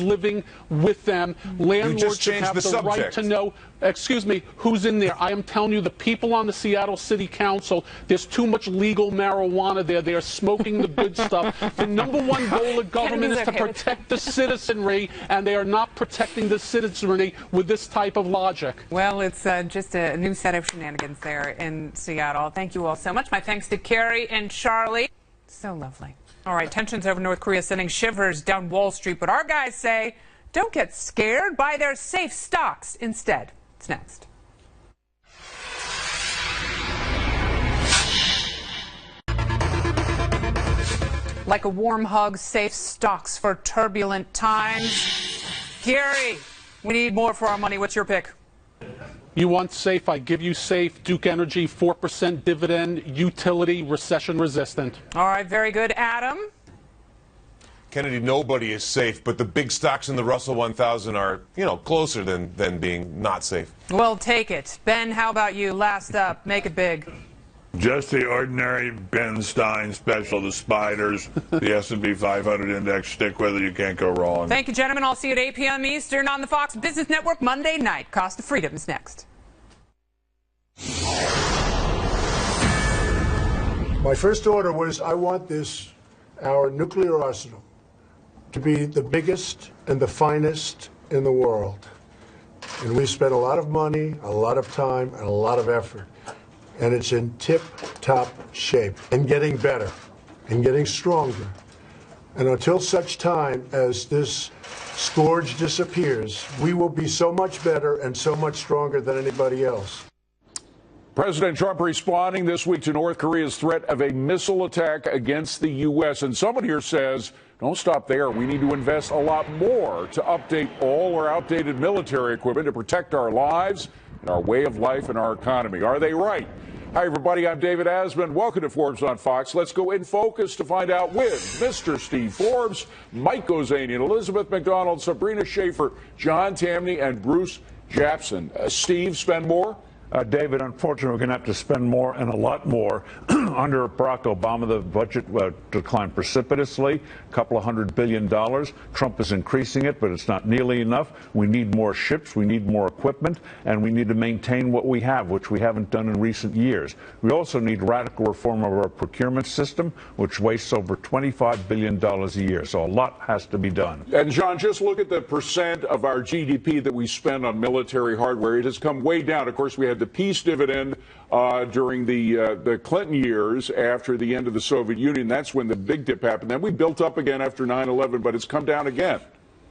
[SPEAKER 13] living with them. Landlords should have the right to know, excuse me, who's in there. I am telling you, the people on the Seattle City Council, there's too much legal marijuana there. They are smoking the good stuff. The number one goal of government is to protect the citizenry, and they are not protecting the citizenry with this type of logic.
[SPEAKER 8] Well, it's just a new set of shenanigans there in Seattle. Thank you all so much. My thanks to Carrie and Charlie. So lovely. All right, tensions over North Korea sending shivers down Wall Street, but our guys say don't get scared, buy their safe stocks instead. It's next. Like a warm hug, safe stocks for turbulent times. Gary, we need more for our money. What's your pick?
[SPEAKER 13] You want safe, I give you safe. Duke Energy, 4% dividend, utility, recession resistant.
[SPEAKER 8] All right, very good. Adam?
[SPEAKER 17] Kennedy, nobody is safe, but the big stocks in the Russell 1000 are, closer than being not safe.
[SPEAKER 8] Well, take it. Ben, how about you? Last up, make it big.
[SPEAKER 16] Just the ordinary Ben Stein special, the spiders, the S&P 500 index. Stick with it. You can't go wrong.
[SPEAKER 8] Thank you, gentlemen. I'll see you at 8 p.m. Eastern on the Fox Business Network Monday night. Cost of Freedom is next.
[SPEAKER 1] My first order was I want our nuclear arsenal, to be the biggest and the finest in the world. And we spent a lot of money, a lot of time, and a lot of effort. And it's in tip-top shape and getting better and getting stronger. And until such time as this scourge disappears, we will be so much better and so much stronger than anybody else.
[SPEAKER 18] President Trump responding this week to North Korea's threat of a missile attack against the U.S. And someone here says, don't stop there. We need to invest a lot more to update all our outdated military equipment to protect our lives and our way of life and our economy. Are they right? Hi, everybody. I'm David Asman. Welcome to Forbes on Fox. Let's go in focus to find out with Mr. Steve Forbes, Mike Gozanian, Elizabeth McDonald, Sabrina Schaefer, John Tamny, and Bruce Japsen. Steve, spend more?
[SPEAKER 19] David, unfortunately, we're going to have to spend more and a lot more. Under Barack Obama, the budget declined precipitously, a couple of $100 billion. Trump is increasing it, but it's not nearly enough. We need more ships, we need more equipment, and we need to maintain what we have, which we haven't done in recent years. We also need radical reform of our procurement system, which wastes over $25 billion a year. So a lot has to be done.
[SPEAKER 18] And, John, just look at the percent of our GDP that we spend on military hardware. It has come way down. Of course, we had the peace dividend during the Clinton years after the end of the Soviet Union. That's when the big dip happened. Then we built up again after 9/11, but it's come down again.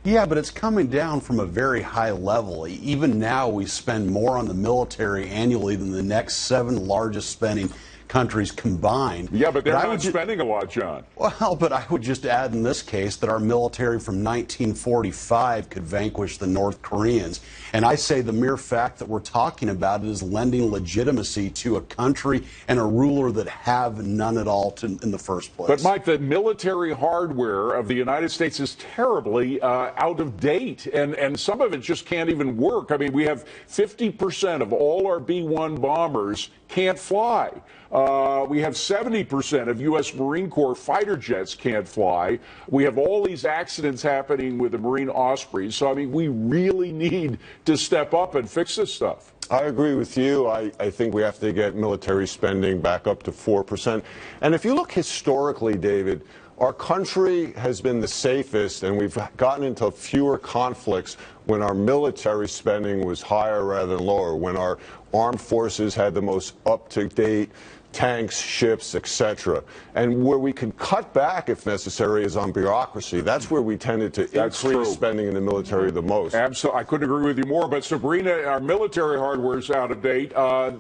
[SPEAKER 20] Yeah, but it's coming down from a very high level. Even now, we spend more on the military annually than the next 7 largest spending countries combined.
[SPEAKER 18] Yeah, but they're not spending a lot, John.
[SPEAKER 20] Well, but I would just add in this case that our military from 1945 could vanquish the North Koreans. And I say the mere fact that we're talking about it is lending legitimacy to a country and a ruler that have none at all in the first place.
[SPEAKER 18] But, Mike, the military hardware of the United States is terribly out of date, and some of it just can't even work. I mean, we have 50% of all our B-1 bombers can't fly. We have 70% of U.S. Marine Corps fighter jets can't fly. We have all these accidents happening with the Marine Ospreys. So, I mean, we really need to step up and fix this stuff.
[SPEAKER 21] I agree with you. I think we have to get military spending back up to 4%. And if you look historically, David, Our country has been the safest, and we've gotten into fewer conflicts when our military spending was higher rather than lower, when our armed forces had the most up-to-date tanks, ships, etc. And where we can cut back, if necessary, is on bureaucracy. That's where we tended to increase spending in the military the most.
[SPEAKER 18] Absolutely. I couldn't agree with you more. But Sabrina, our military hardware is out of date.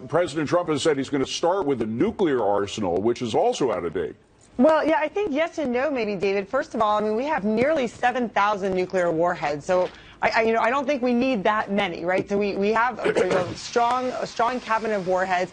[SPEAKER 18] President Trump has said he's going to start with a nuclear arsenal, which is also out of date.
[SPEAKER 9] Well, yeah, I think yes and no, maybe, David. First of all, I mean, we have nearly 7,000 nuclear warheads. So I don't think we need that many, right? So we have a strong cabinet of warheads.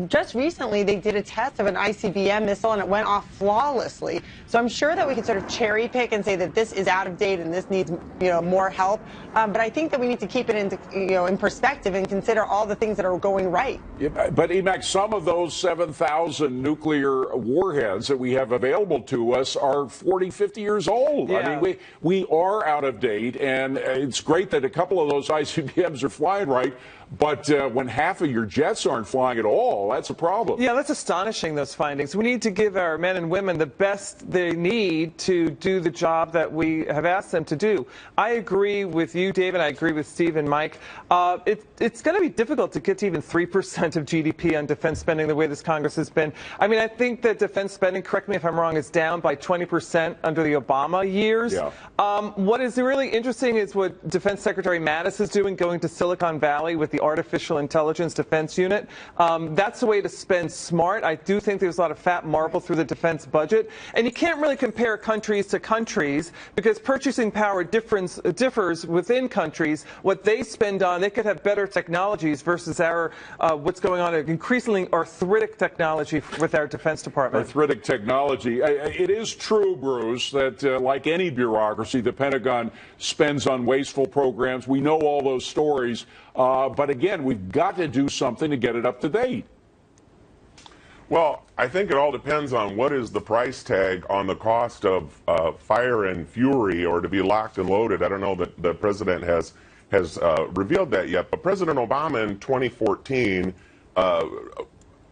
[SPEAKER 9] Just recently, they did a test of an ICBM missile, and it went off flawlessly. So I'm sure that we can sort of cherry pick and say that this is out of date and this needs, more help. But I think that we need to keep it in perspective and consider all the things that are going right.
[SPEAKER 18] Yeah, but Emac, some of those 7,000 nuclear warheads that we have available to us are 40, 50 years old.
[SPEAKER 22] Yeah.
[SPEAKER 18] I mean, we are out of date, and it's great that a couple of those ICBMs are flying right. But when half of your jets aren't flying at all, that's a problem.
[SPEAKER 22] Yeah, that's astonishing, those findings. We need to give our men and women the best they need to do the job that we have asked them to do. I agree with you, David. I agree with Steve and Mike. It's going to be difficult to get to even 3% of GDP on defense spending the way this Congress has been. I mean, I think that defense spending, correct me if I'm wrong, is down by 20% under the Obama years.
[SPEAKER 18] Yeah.
[SPEAKER 22] What is really interesting is what Defense Secretary Mattis is doing, going to Silicon Valley with the Artificial Intelligence Defense Unit. That's the way to spend smart. I do think there's a lot of fat marble through the defense budget. And you can't really compare countries to countries because purchasing power differs within countries. What they spend on, they could have better technologies versus our what's going on, increasingly arthritic technology with our Defense Department.
[SPEAKER 18] Arthritic technology. It is true, Bruce, that like any bureaucracy, the Pentagon spends on wasteful programs. We know all those stories. But again, we've got to do something to get it up to date.
[SPEAKER 23] Well, I think it all depends on what is the price tag on the cost of fire and fury, or to be locked and loaded. I don't know that the president has revealed that yet, but President Obama in 2014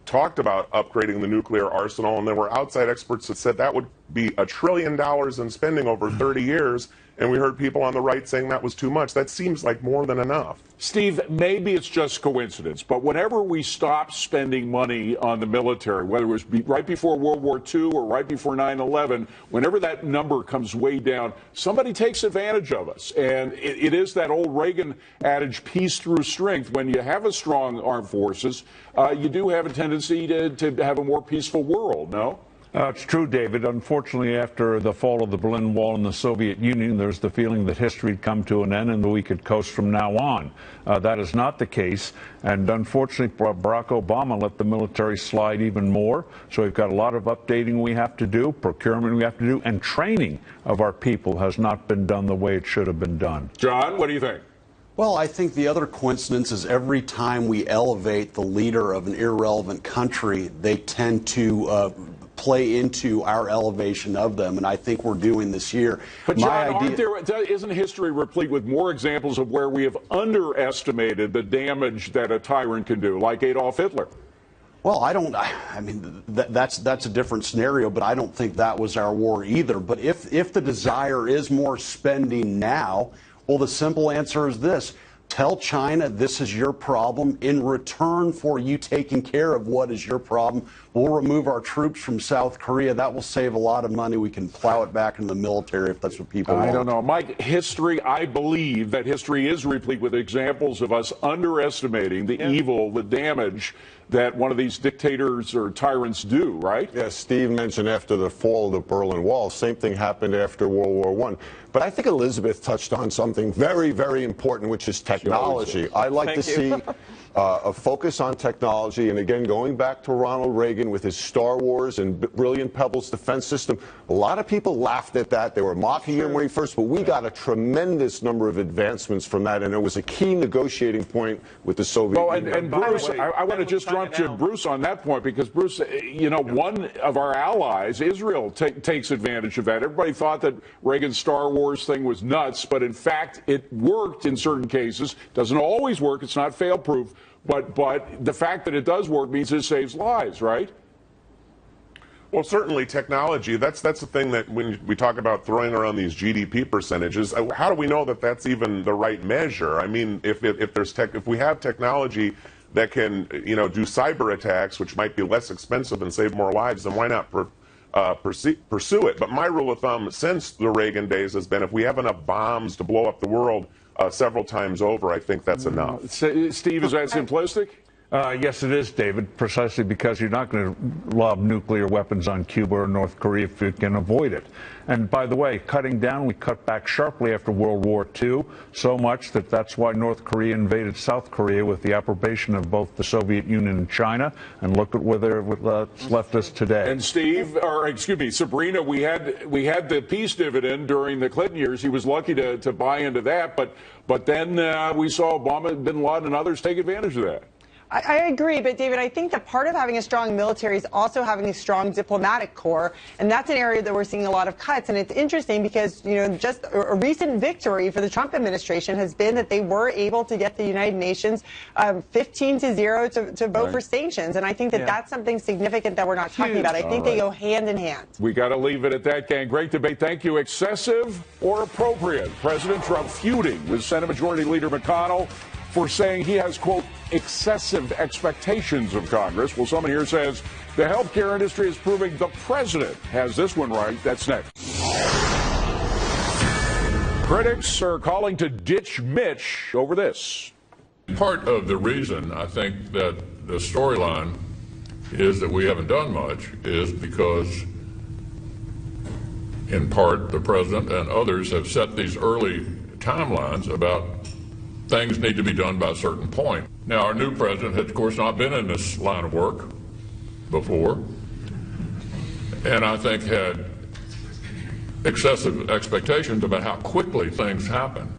[SPEAKER 23] talked about upgrading the nuclear arsenal, and there were outside experts that said that would be $1 trillion in spending over 30 years. And we heard people on the right saying that was too much. That seems like more than enough.
[SPEAKER 18] Steve, maybe it's just coincidence, but whenever we stop spending money on the military, whether it was right before World War II or right before 9/11, whenever that number comes way down, somebody takes advantage of us. And it is that old Reagan adage, peace through strength. When you have a strong armed forces, you do have a tendency to have a more peaceful world, no?
[SPEAKER 19] It's true, David. Unfortunately, after the fall of the Berlin Wall in the Soviet Union, there's the feeling that history had come to an end and that we could coast from now on. That is not the case. And unfortunately, Barack Obama let the military slide even more. So we've got a lot of updating we have to do, procurement we have to do, and training of our people has not been done the way it should have been done.
[SPEAKER 18] John, what do you think?
[SPEAKER 20] Well, I think the other coincidence is every time we elevate the leader of an irrelevant country, they tend to play into our elevation of them, and I think we're doing this year.
[SPEAKER 18] But John, isn't history replete with more examples of where we have underestimated the damage that a tyrant can do, like Adolf Hitler?
[SPEAKER 20] Well, I mean, that's a different scenario, but I don't think that was our war either. But if the desire is more spending now, well, the simple answer is this. Tell China this is your problem. In return for you taking care of what is your problem, we'll remove our troops from South Korea. That will save a lot of money. We can plow it back into the military if that's what people want.
[SPEAKER 18] I don't know. Mike, I believe that history is replete with examples of us underestimating the evil, the damage that one of these dictators or tyrants do, right?
[SPEAKER 21] Yes, Steve mentioned after the fall of the Berlin Wall, same thing happened after World War I. But I think Elizabeth touched on something very, very important, which is technology. I like to see a focus on technology. And again, going back to Ronald Reagan with his Star Wars and Brilliant Pebbles defense system, a lot of people laughed at that. They were mocking him when he first, but we got a tremendous number of advancements from that. And it was a key negotiating point with the Soviet Union.
[SPEAKER 18] And Bruce, I want to just jump to Bruce on that point, because Bruce, one of our allies, Israel, takes advantage of that. Everybody thought that Reagan's Star Wars thing was nuts, but in fact, it worked in certain cases. Doesn't always work. It's not fail-proof. But the fact that it does work means it saves lives, right?
[SPEAKER 23] Well, certainly technology, that's the thing that when we talk about throwing around these GDP percentages, how do we know that that's even the right measure? I mean, if we have technology that can, do cyber attacks, which might be less expensive and save more lives, then why not pursue it? But my rule of thumb since the Reagan days has been if we have enough bombs to blow up the world several times over, I think that's enough.
[SPEAKER 18] Steve, is that simplistic?
[SPEAKER 19] Yes, it is, David, precisely because you're not going to lob nuclear weapons on Cuba or North Korea if you can avoid it. And by the way, cutting down, we cut back sharply after World War II, so much that that's why North Korea invaded South Korea with the approbation of both the Soviet Union and China. And look at where it's left us today.
[SPEAKER 18] And Sabrina, we had the peace dividend during the Clinton years. He was lucky to buy into that, but then we saw Obama, bin Laden, and others take advantage of that.
[SPEAKER 9] I agree, but David, I think that part of having a strong military is also having a strong diplomatic corps, and that's an area that we're seeing a lot of cuts. And it's interesting because, just a recent victory for the Trump administration has been that they were able to get the United Nations 15-0 to vote for sanctions. And I think that that's something significant that we're not talking about. I think they go hand in hand.
[SPEAKER 18] We got to leave it at that, gang. Great debate. Thank you. Excessive or appropriate? President Trump feuding with Senate Majority Leader McConnell for saying he has, quote, excessive expectations of Congress. Well, someone here says the healthcare industry is proving the president has this one right. That's next. Critics are calling to ditch Mitch over this.
[SPEAKER 5] Part of the reason I think that the storyline is that we haven't done much is because, in part, the president and others have set these early timelines about things need to be done by a certain point. Now, our new president had, of course, not been in this line of work before, and I think had excessive expectations about how quickly things happen.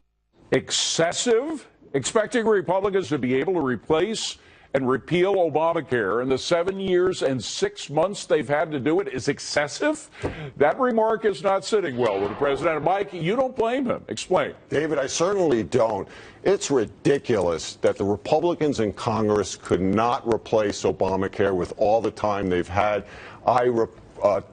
[SPEAKER 18] Excessive? Expecting Republicans to be able to replace and repeal Obamacare in the 7 years and 6 months they've had to do it is excessive? That remark is not sitting well with the president. And Mike, you don't blame him. Explain.
[SPEAKER 21] David, I certainly don't. It's ridiculous that the Republicans in Congress could not replace Obamacare with all the time they've had. I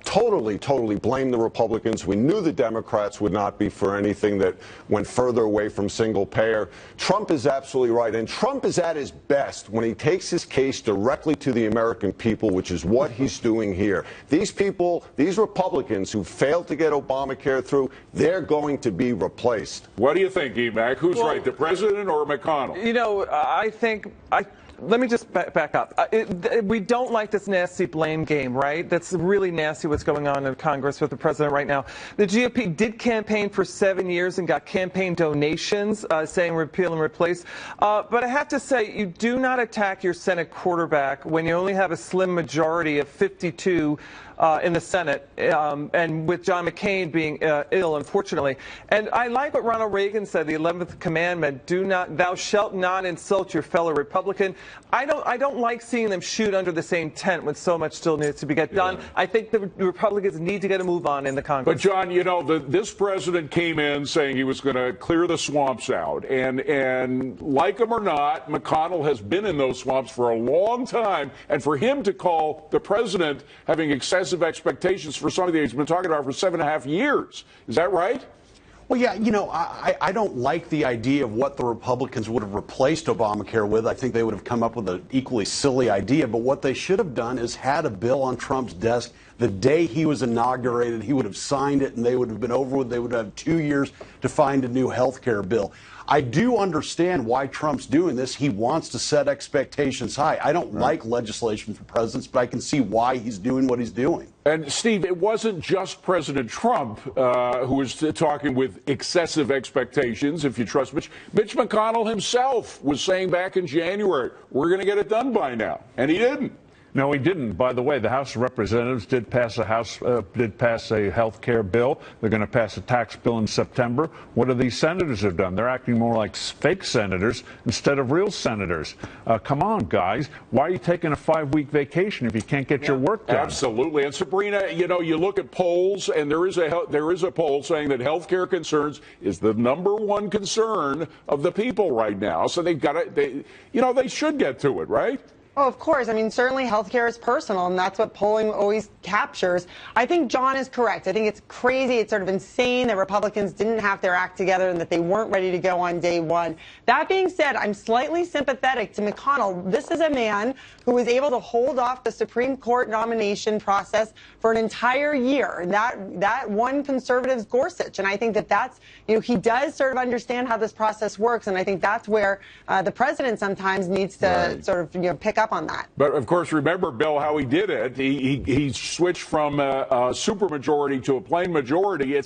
[SPEAKER 21] totally blame the Republicans. We knew the Democrats would not be for anything that went further away from single payer. Trump is absolutely right, and Trump is at his best when he takes his case directly to the American people, which is what he's doing here. These people, these Republicans who failed to get Obamacare through, they're going to be replaced.
[SPEAKER 18] What do you think, EMAC? Who's right, the president or McConnell?
[SPEAKER 22] I think let me just back up. We don't like this nasty blame game, right? That's really nasty what's going on in Congress with the president right now. The GOP did campaign for 7 years and got campaign donations saying repeal and replace. But I have to say, you do not attack your Senate quarterback when you only have a slim majority of 52 in the Senate, and with John McCain being ill, unfortunately. And I like what Ronald Reagan said, the 11th commandment, thou shalt not insult your fellow Republican. I don't like seeing them shoot under the same tent when so much still needs to be done. I think the Republicans need to get a move on in the Congress.
[SPEAKER 18] But John, this president came in saying he was going to clear the swamps out, and like him or not, McConnell has been in those swamps for a long time, and for him to call the president having excessive expectations for something that he's been talking about for 7.5 years. Is that right?
[SPEAKER 20] Well, yeah, I don't like the idea of what the Republicans would have replaced Obamacare with. I think they would have come up with an equally silly idea. But what they should have done is had a bill on Trump's desk the day he was inaugurated. He would have signed it, and they would have been over with. They would have 2 years to find a new health care bill. I do understand why Trump's doing this. He wants to set expectations high. I don't like legislation for presidents, but I can see why he's doing what he's doing.
[SPEAKER 18] And, Steve, it wasn't just President Trump who was talking with excessive expectations, if you trust Mitch. Mitch McConnell himself was saying back in January, we're going to get it done by now. And he didn't.
[SPEAKER 19] No, he didn't. By the way, the House of Representatives did pass a health care bill. They're going to pass a tax bill in September. What do these senators have done? They're acting more like fake senators instead of real senators. Come on, guys. Why are you taking a 5-week vacation if you can't get your work done?
[SPEAKER 18] Absolutely. And Sabrina, you look at polls, and there is a poll saying that health care concerns is the #1 concern of the people right now. So they've got to, they should get to it, right?
[SPEAKER 9] Oh, of course. I mean, certainly healthcare is personal, and that's what polling always captures. I think John is correct. I think it's crazy. It's sort of insane that Republicans didn't have their act together and that they weren't ready to go on day one. That being said, I'm slightly sympathetic to McConnell. This is a man who was able to hold off the Supreme Court nomination process for an entire year. And that won conservatives Gorsuch. And I think that's, he does sort of understand how this process works. And I think that's where the president sometimes needs to sort of, pick up on that.
[SPEAKER 18] But of course, remember, Bill, how he did it. He switched from a supermajority to a plain majority.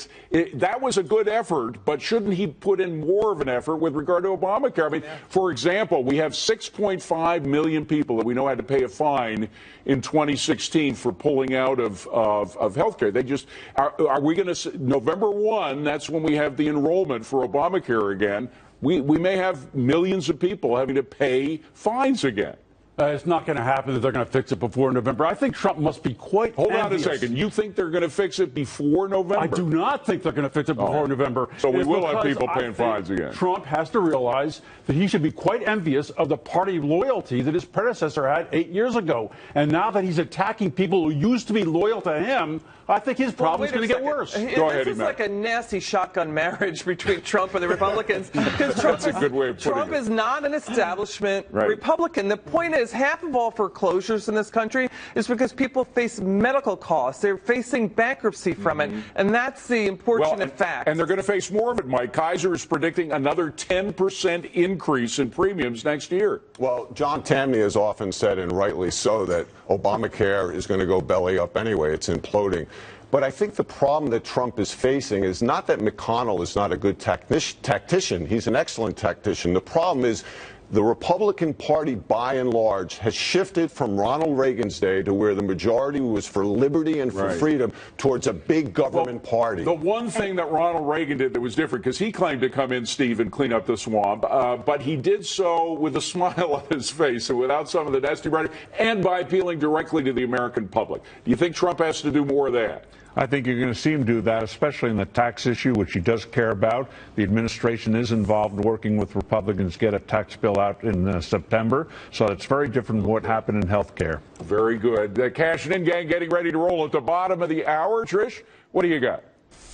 [SPEAKER 18] That was a good effort, but shouldn't he put in more of an effort with regard to Obamacare? I mean, for example, we have 6.5 million people that we know had to pay a fine in 2016 for pulling out of health care. They just are we going to November 1? That's when we have the enrollment for Obamacare again. We may have millions of people having to pay fines again.
[SPEAKER 13] It's not going to happen that they're going to fix it before November. I think Trump must be quite
[SPEAKER 18] Hold on a
[SPEAKER 13] envious.
[SPEAKER 18] second. You think they're going to fix it before November?
[SPEAKER 13] I do not think they're going to fix it before November.
[SPEAKER 18] So we
[SPEAKER 13] It's
[SPEAKER 18] will have
[SPEAKER 13] because
[SPEAKER 18] people
[SPEAKER 13] I
[SPEAKER 18] paying
[SPEAKER 13] think
[SPEAKER 18] fines again.
[SPEAKER 13] Trump has to realize that he should be quite envious of the party loyalty that his predecessor had 8 years ago. And now that he's attacking people who used to be loyal to him, I think his problem is going to get worse.
[SPEAKER 22] This is like a nasty shotgun marriage between Trump and the Republicans. Because
[SPEAKER 18] That's a good way of putting
[SPEAKER 22] Trump
[SPEAKER 18] it.
[SPEAKER 22] is not an establishment Republican. The point is, half of all foreclosures in this country is because people face medical costs. They're facing bankruptcy from it. And that's the unfortunate fact.
[SPEAKER 18] And they're going to face more of it, Mike. Kaiser is predicting another 10% increase in premiums next year.
[SPEAKER 21] Well, John Tamny has often said, and rightly so, that Obamacare is going to go belly up anyway. It's imploding. But I think the problem that Trump is facing is not that McConnell is not a good tactician. He's an excellent tactician. The problem is the Republican Party, by and large, has shifted from Ronald Reagan's day to where the majority was for liberty and for freedom towards a big government party.
[SPEAKER 18] The one thing that Ronald Reagan did that was different, because he claimed to come in, Steve, and clean up the swamp, but he did so with a smile on his face and without some of the nasty rhetoric, and by appealing directly to the American public. Do you think Trump has to do more of that?
[SPEAKER 19] I think you're going to see him do that, especially in the tax issue, which he does care about. The administration is involved in working with Republicans to get a tax bill out in September. So it's very different than what happened in health care.
[SPEAKER 18] Very good. Cashing in, gang, getting ready to roll at the bottom of the hour. Trish, what do you got?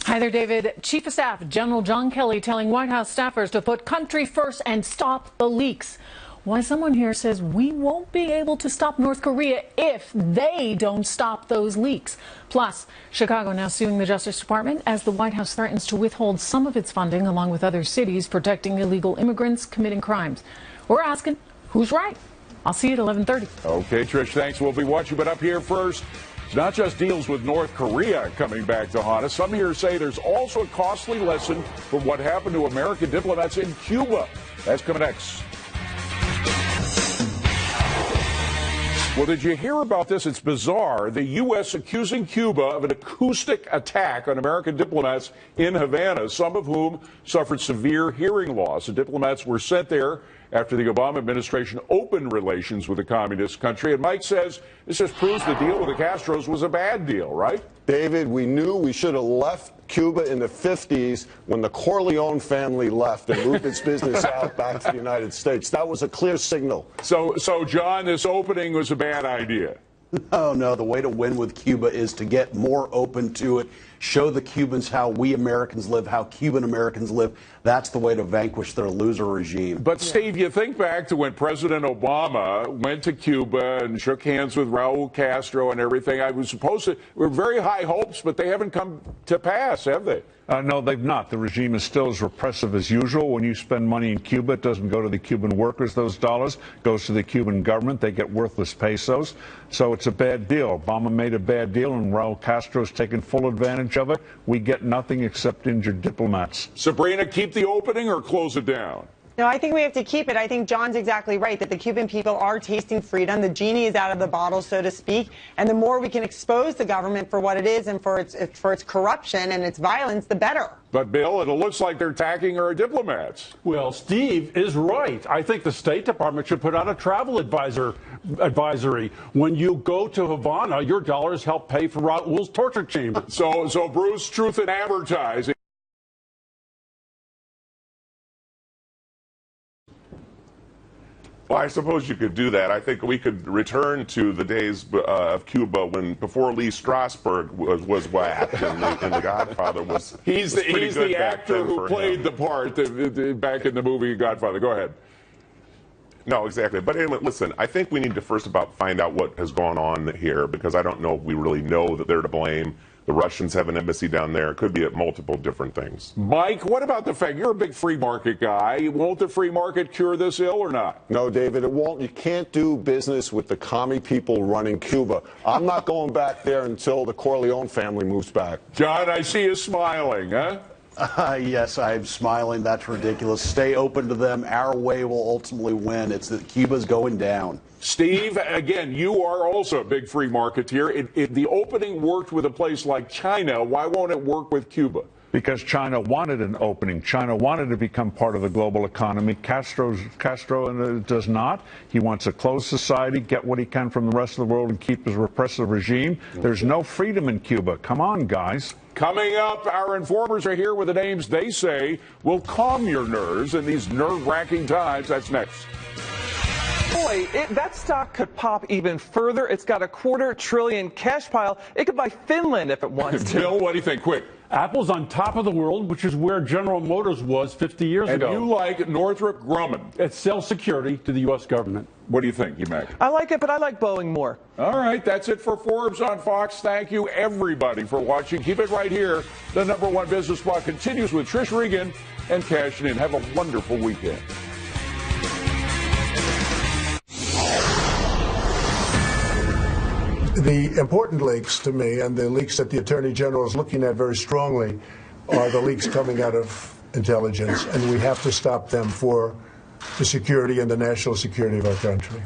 [SPEAKER 4] Hi there, David. Chief of Staff General John Kelly telling White House staffers to put country first and stop the leaks. Why someone here says we won't be able to stop North Korea if they don't stop those leaks. Plus, Chicago now suing the Justice Department as the White House threatens to withhold some of its funding along with other cities protecting illegal immigrants committing crimes. We're asking, who's right? I'll see you at 11:30.
[SPEAKER 18] Okay, Trish, thanks. We'll be watching, but up here first, it's not just deals with North Korea coming back to haunt us. Some here say there's also a costly lesson from what happened to American diplomats in Cuba. That's coming next. Well, did you hear about this? It's bizarre. The U.S. accusing Cuba of an acoustic attack on American diplomats in Havana, some of whom suffered severe hearing loss. The diplomats were sent there after the Obama administration opened relations with the communist country. And Mike says this just proves the deal with the Castros was a bad deal, right?
[SPEAKER 21] David, we knew we should have left Cuba in the 50s when the Corleone family left and moved its business out back to the United States. That was a clear signal.
[SPEAKER 18] So John, this opening was a bad idea.
[SPEAKER 20] No, the way to win with Cuba is to get more open to it, show the Cubans how we Americans live, how Cuban Americans live. That's the way to vanquish their loser regime.
[SPEAKER 18] But, Steve, you think back to when President Obama went to Cuba and shook hands with Raul Castro and everything. I was supposed to, were very high hopes, but they haven't come to pass, have they?
[SPEAKER 19] No, they've not. The regime is still as repressive as usual. When you spend money in Cuba, it doesn't go to the Cuban workers, those dollars. It goes to the Cuban government. They get worthless pesos. So it's a bad deal. Obama made a bad deal, and Raul Castro's taken full advantage of it. We get nothing except injured diplomats.
[SPEAKER 18] Sabrina, keep the opening or close it down?
[SPEAKER 9] No, I think we have to keep it. I think John's exactly right that the Cuban people are tasting freedom. The genie is out of the bottle, so to speak. And the more we can expose the government for what it is and for its corruption and its violence, the better.
[SPEAKER 18] But, Bill, it looks like they're attacking our diplomats.
[SPEAKER 13] Well, Steve is right. I think the State Department should put out a travel advisory. When you go to Havana, your dollars help pay for Raul's torture chamber.
[SPEAKER 18] So Bruce, truth in advertising.
[SPEAKER 23] Well, I suppose you could do that. I think we could return to the days of Cuba before Lee Strasberg was whacked and the Godfather was.
[SPEAKER 18] He's the actor who played the part back in the movie Godfather. Go ahead.
[SPEAKER 23] No, exactly. But anyway, listen, I think we need to first find out what has gone on here, because I don't know if we really know that they're to blame. The Russians have an embassy down there. It could be at multiple different things.
[SPEAKER 18] Mike, what about the fact you're a big free market guy? Won't the free market cure this ill or not?
[SPEAKER 21] No, David, it won't. You can't do business with the commie people running Cuba. I'm not going back there until the Corleone family moves back.
[SPEAKER 18] John, I see you smiling, huh?
[SPEAKER 20] Yes, I'm smiling. That's ridiculous. Stay open to them. Our way will ultimately win. It's that Cuba's going down.
[SPEAKER 18] Steve, again, you are also a big free marketeer. If the opening worked with a place like China, why won't it work with Cuba?
[SPEAKER 19] Because China wanted an opening. China wanted to become part of the global economy. Castro does not. He wants a closed society, get what he can from the rest of the world, and keep his repressive regime. There's no freedom in Cuba. Come on, guys.
[SPEAKER 18] Coming up, our informers are here with the names they say will calm your nerves in these nerve-wracking times. That's next.
[SPEAKER 22] Boy, that stock could pop even further. It's got a $250 billion cash pile. It could buy Finland if it wants to.
[SPEAKER 18] Bill, what do you think? Quick.
[SPEAKER 6] Apple's on top of the world, which is where General Motors was 50 years ago.
[SPEAKER 18] And you like Northrop Grumman.
[SPEAKER 6] It sells security to the U.S. government.
[SPEAKER 18] What do you think, Mac?
[SPEAKER 22] I like it, but I like Boeing more.
[SPEAKER 18] All right, that's it for Forbes on Fox. Thank you, everybody, for watching. Keep it right here. The #1 business spot continues with Trish Regan and Cash In. Have a wonderful weekend.
[SPEAKER 1] The important leaks to me, and the leaks that the Attorney General is looking at very strongly, are the leaks coming out of intelligence, and we have to stop them for the security and the national security of our country.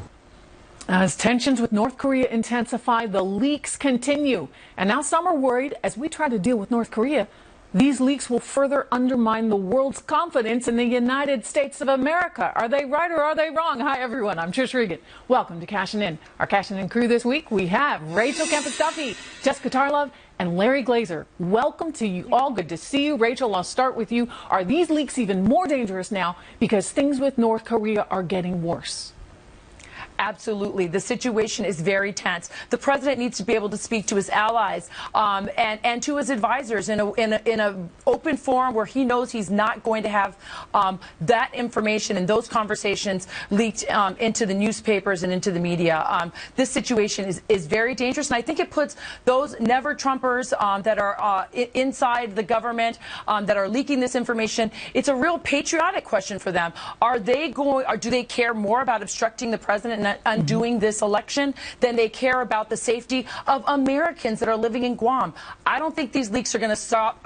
[SPEAKER 4] As tensions with North Korea intensify, the leaks continue. And now some are worried, as we try to deal with North Korea, these leaks will further undermine the world's confidence in the United States of America. Are they right or are they wrong? Hi, everyone. I'm Trish Regan. Welcome to Cashin' In. Our Cashin' In crew this week, we have Rachel Kempis-Duffy, Jessica Tarlov, and Larry Glazer. Welcome to you all. Good to see you. Rachel, I'll start with you. Are these leaks even more dangerous now because things with North Korea are getting worse?
[SPEAKER 7] Absolutely. The situation is very tense. The president needs to be able to speak to his allies and to his advisors in a open forum where he knows he's not going to have that information and those conversations leaked into the newspapers and into the media. This situation is very dangerous, and I think it puts those never-Trumpers that are inside the government that are leaking this information. It's a real patriotic question for them. Are they going? Or do they care more about obstructing the president and undoing this election than they care about the safety of Americans that are living in Guam? I don't think these leaks are going to stop,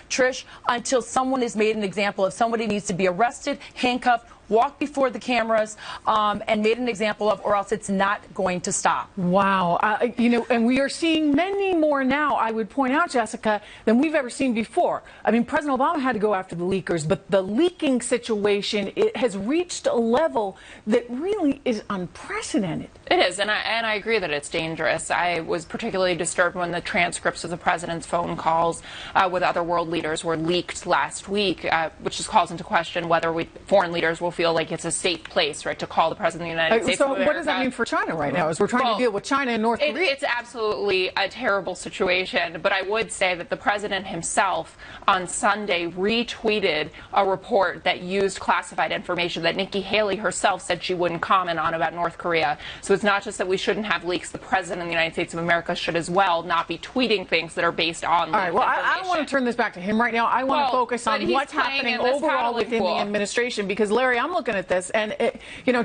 [SPEAKER 7] Trish, until someone is made an example of. Somebody needs to be arrested, handcuffed, walk before the cameras, and made an example of, or else it's not going to stop.
[SPEAKER 4] Wow. And we are seeing many more now, I would point out, Jessica, than we've ever seen before. I mean, President Obama had to go after the leakers, but the leaking situation, it has reached a level that really is unprecedented.
[SPEAKER 15] It is, and I agree that it's dangerous. I was particularly disturbed when the transcripts of the president's phone calls with other world leaders were leaked last week, which just calls into question whether foreign leaders will feel like it's a safe place, right, to call the president of the United States of America.
[SPEAKER 4] So what does that mean for China right now, as we're trying to deal with China and North Korea?
[SPEAKER 15] It's absolutely a terrible situation, but I would say that the president himself on Sunday retweeted a report that used classified information that Nikki Haley herself said she wouldn't comment on about North Korea. So it's not just that we shouldn't have leaks. The president of the United States of America should as well not be tweeting things that are based on leaked
[SPEAKER 4] information. I don't want to turn this back to him right now. I want to focus on what's happening overall within the administration, because, Larry, I'm looking at this, and,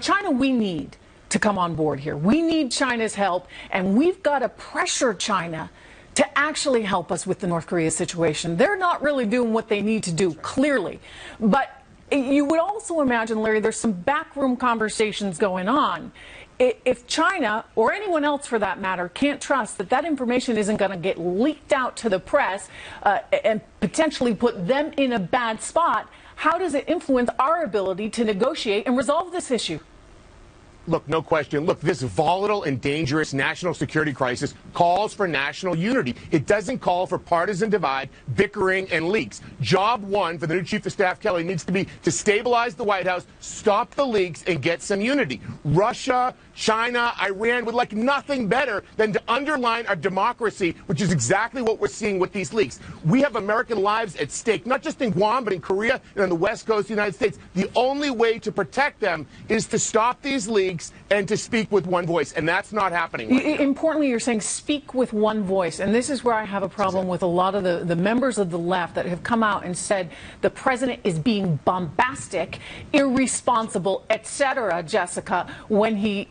[SPEAKER 4] China, we need to come on board here. We need China's help, and we've got to pressure China to actually help us with the North Korea situation. They're not really doing what they need to do, clearly. But you would also imagine, Larry, there's some backroom conversations going on. If China, or anyone else for that matter, can't trust that that information isn't going to get leaked out to the press and potentially put them in a bad spot, how does it influence our ability to negotiate and resolve this issue?
[SPEAKER 2] look, no question. Look, this volatile and dangerous national security crisis calls for national unity. It doesn't call for partisan divide, bickering, and leaks. Job one for the new Chief of Staff Kelly needs to be to stabilize the White House, stop the leaks, and get some unity. Russia, China, Iran would like nothing better than to underline our democracy, which is exactly what we're seeing with these leaks. We have American lives at stake, not just in Guam, but in Korea and on the West Coast of the United States. The only way to protect them is to stop these leaks and to speak with one voice, and that's not happening right now.
[SPEAKER 4] Importantly, you're saying speak with one voice, and this is where I have a problem with a lot of the members of the left that have come out and said the president is being bombastic, irresponsible, etc., Jessica, when he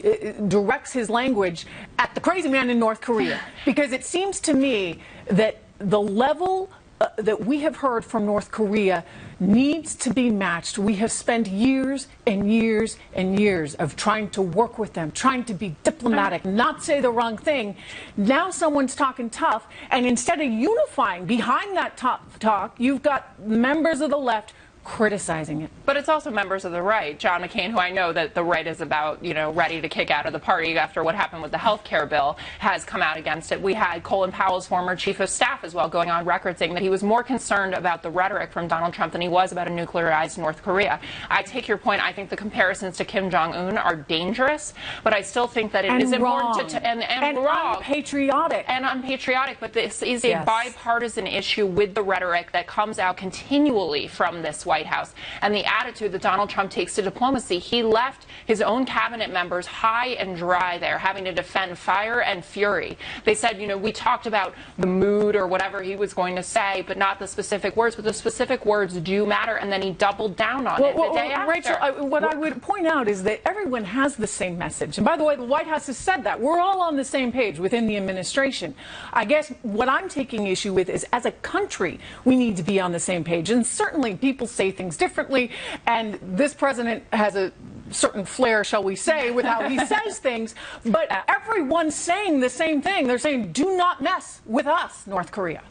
[SPEAKER 4] directs his language at the crazy man in North Korea. Because it seems to me that the level that we have heard from North Korea needs to be matched. We have spent years and years and years of trying to work with them, trying to be diplomatic, not say the wrong thing. Now someone's talking tough, and instead of unifying behind that tough talk, you've got members of the left criticizing it.
[SPEAKER 10] But it's also members of the right. John McCain, who I know that the right is about, ready to kick out of the party after what happened with the health care bill, has come out against it. We had Colin Powell's former chief of staff as well going on record saying that he was more concerned about the rhetoric from Donald Trump than he was about a nuclearized North Korea. I take your point. I think the comparisons to Kim Jong-un are dangerous, but I still think that it is important to and wrong.
[SPEAKER 4] Unpatriotic.
[SPEAKER 10] And unpatriotic, but this is a bipartisan issue with the rhetoric that comes out continually from this White House and the attitude that Donald Trump takes to diplomacy. He left his own cabinet members high and dry there, having to defend fire and fury. They said, we talked about the mood or whatever he was going to say, but not the specific words. But the specific words do matter, and then he doubled down on it the day after.
[SPEAKER 4] Rachel, what I would point out is that everyone has the same message. And by the way, the White House has said that. We're all on the same page within the administration. I guess what I'm taking issue with is, as a country, we need to be on the same page. And certainly people say things differently, and this president has a certain flair, shall we say, with how he says things, but everyone's saying the same thing. They're saying, do not mess with us, North Korea.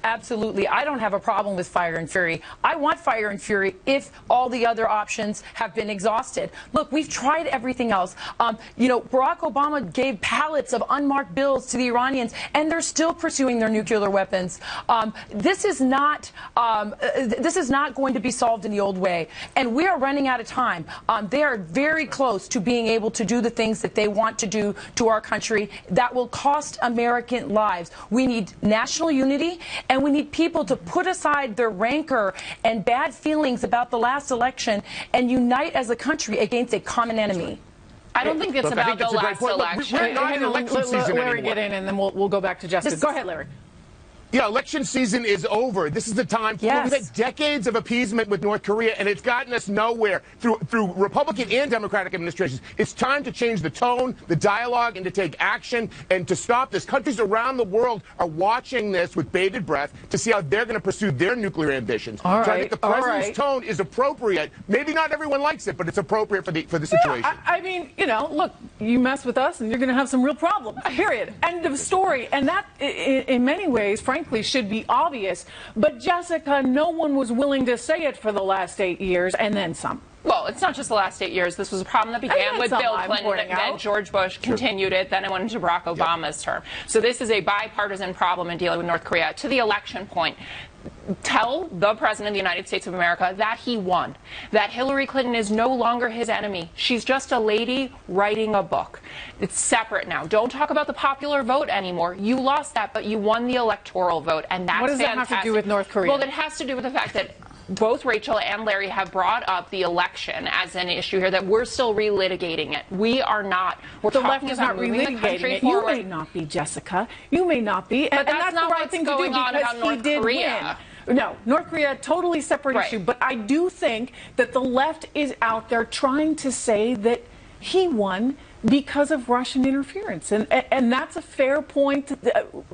[SPEAKER 7] Absolutely. I don't have a problem with fire and fury. I want fire and fury if all the other options have been exhausted. Look, we've tried everything else. Barack Obama gave pallets of unmarked bills to the Iranians, and they're still pursuing their nuclear weapons. This is not going to be solved in the old way, and we are running out of time. They are very close to being able to do the things that they want to do to our country that will cost American lives. We need national unity, and we need people to put aside their rancor and bad feelings about the last election and unite as a country against a common enemy.
[SPEAKER 10] I don't think it's about the last election.
[SPEAKER 2] We're not in election season
[SPEAKER 4] Larry,
[SPEAKER 2] anymore.
[SPEAKER 4] get in, and then we'll go back to Justice. Go ahead, Larry.
[SPEAKER 2] Yeah, election season is over. This is the time. Yes. We've had decades of appeasement with North Korea, and it's gotten us nowhere through Republican and Democratic administrations. It's time to change the tone, the dialogue, and to take action and to stop this. Countries around the world are watching this with bated breath to see how they're going to pursue their nuclear ambitions.
[SPEAKER 4] All right.
[SPEAKER 2] So I think the president's tone is appropriate. Maybe not everyone likes it, but it's appropriate for the situation.
[SPEAKER 4] Yeah, I mean, look, you mess with us, and you're going to have some real problems. Period. End of story. And that, in many ways, frankly, should be obvious. But Jessica, no one was willing to say it for the last 8 years, and then some.
[SPEAKER 10] Well, it's not just the last 8 years. This was a problem that began with Bill Clinton, then George Bush continued it, then it went into Barack Obama's term. So this is a bipartisan problem in dealing with North Korea. To the election point, tell the President of the United States of America that he won, that Hillary Clinton is no longer his enemy. She's just a lady writing a book. It's separate now. Don't talk about the popular vote anymore. You lost that, but you won the electoral vote, and that's
[SPEAKER 4] fantastic. What does that have to do with North Korea?
[SPEAKER 10] Well, it has to do with the fact that both Rachel and Larry have brought up the election as an issue here, that we're still relitigating it. We are not. We're
[SPEAKER 4] the
[SPEAKER 10] talking
[SPEAKER 4] left is
[SPEAKER 10] about
[SPEAKER 4] not
[SPEAKER 10] moving the country forward.
[SPEAKER 4] You may not be, Jessica. You may not be.
[SPEAKER 10] But
[SPEAKER 4] that's
[SPEAKER 10] not
[SPEAKER 4] the right
[SPEAKER 10] what's
[SPEAKER 4] thing to
[SPEAKER 10] going
[SPEAKER 4] do
[SPEAKER 10] on
[SPEAKER 4] because
[SPEAKER 10] about
[SPEAKER 4] he did
[SPEAKER 10] Korea.
[SPEAKER 4] win. No, North Korea, totally separate issue. But I do think that the left is out there trying to say that he won because of Russian interference. And that's a fair point.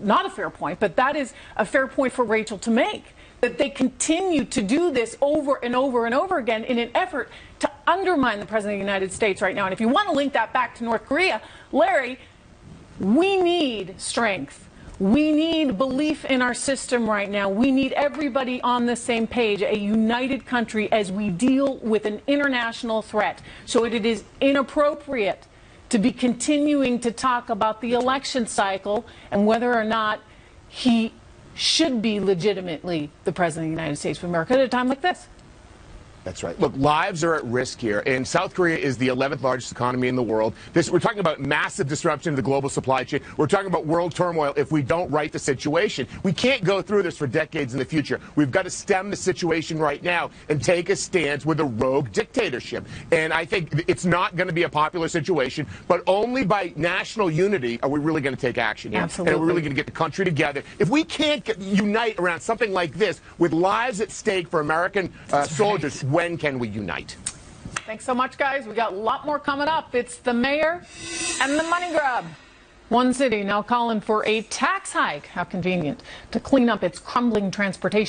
[SPEAKER 4] Not a fair point, but that is a fair point for Rachel to make. That they continue to do this over and over and over again in an effort to undermine the President of the United States right now. And if you want to link that back to North Korea, Larry, we need strength. We need belief in our system right now. We need everybody on the same page, a united country as we deal with an international threat. So it is inappropriate to be continuing to talk about the election cycle and whether or not he should be legitimately the President of the United States of America at a time like this.
[SPEAKER 2] That's right. Look, lives are at risk here. And South Korea is the 11th largest economy in the world. We're talking about massive disruption of the global supply chain. We're talking about world turmoil if we don't right the situation. We can't go through this for decades in the future. We've got to stem the situation right now and take a stance with a rogue dictatorship. And I think it's not going to be a popular situation, but only by national unity are we really going to take action here.
[SPEAKER 4] Absolutely.
[SPEAKER 2] And we're really going to get the country together. If we can't unite around something like this with lives at stake for American soldiers, when can we unite?
[SPEAKER 4] Thanks so much, guys. We got a lot more coming up. It's the mayor and the money grab. One city now calling for a tax hike. How convenient. To clean up its crumbling transportation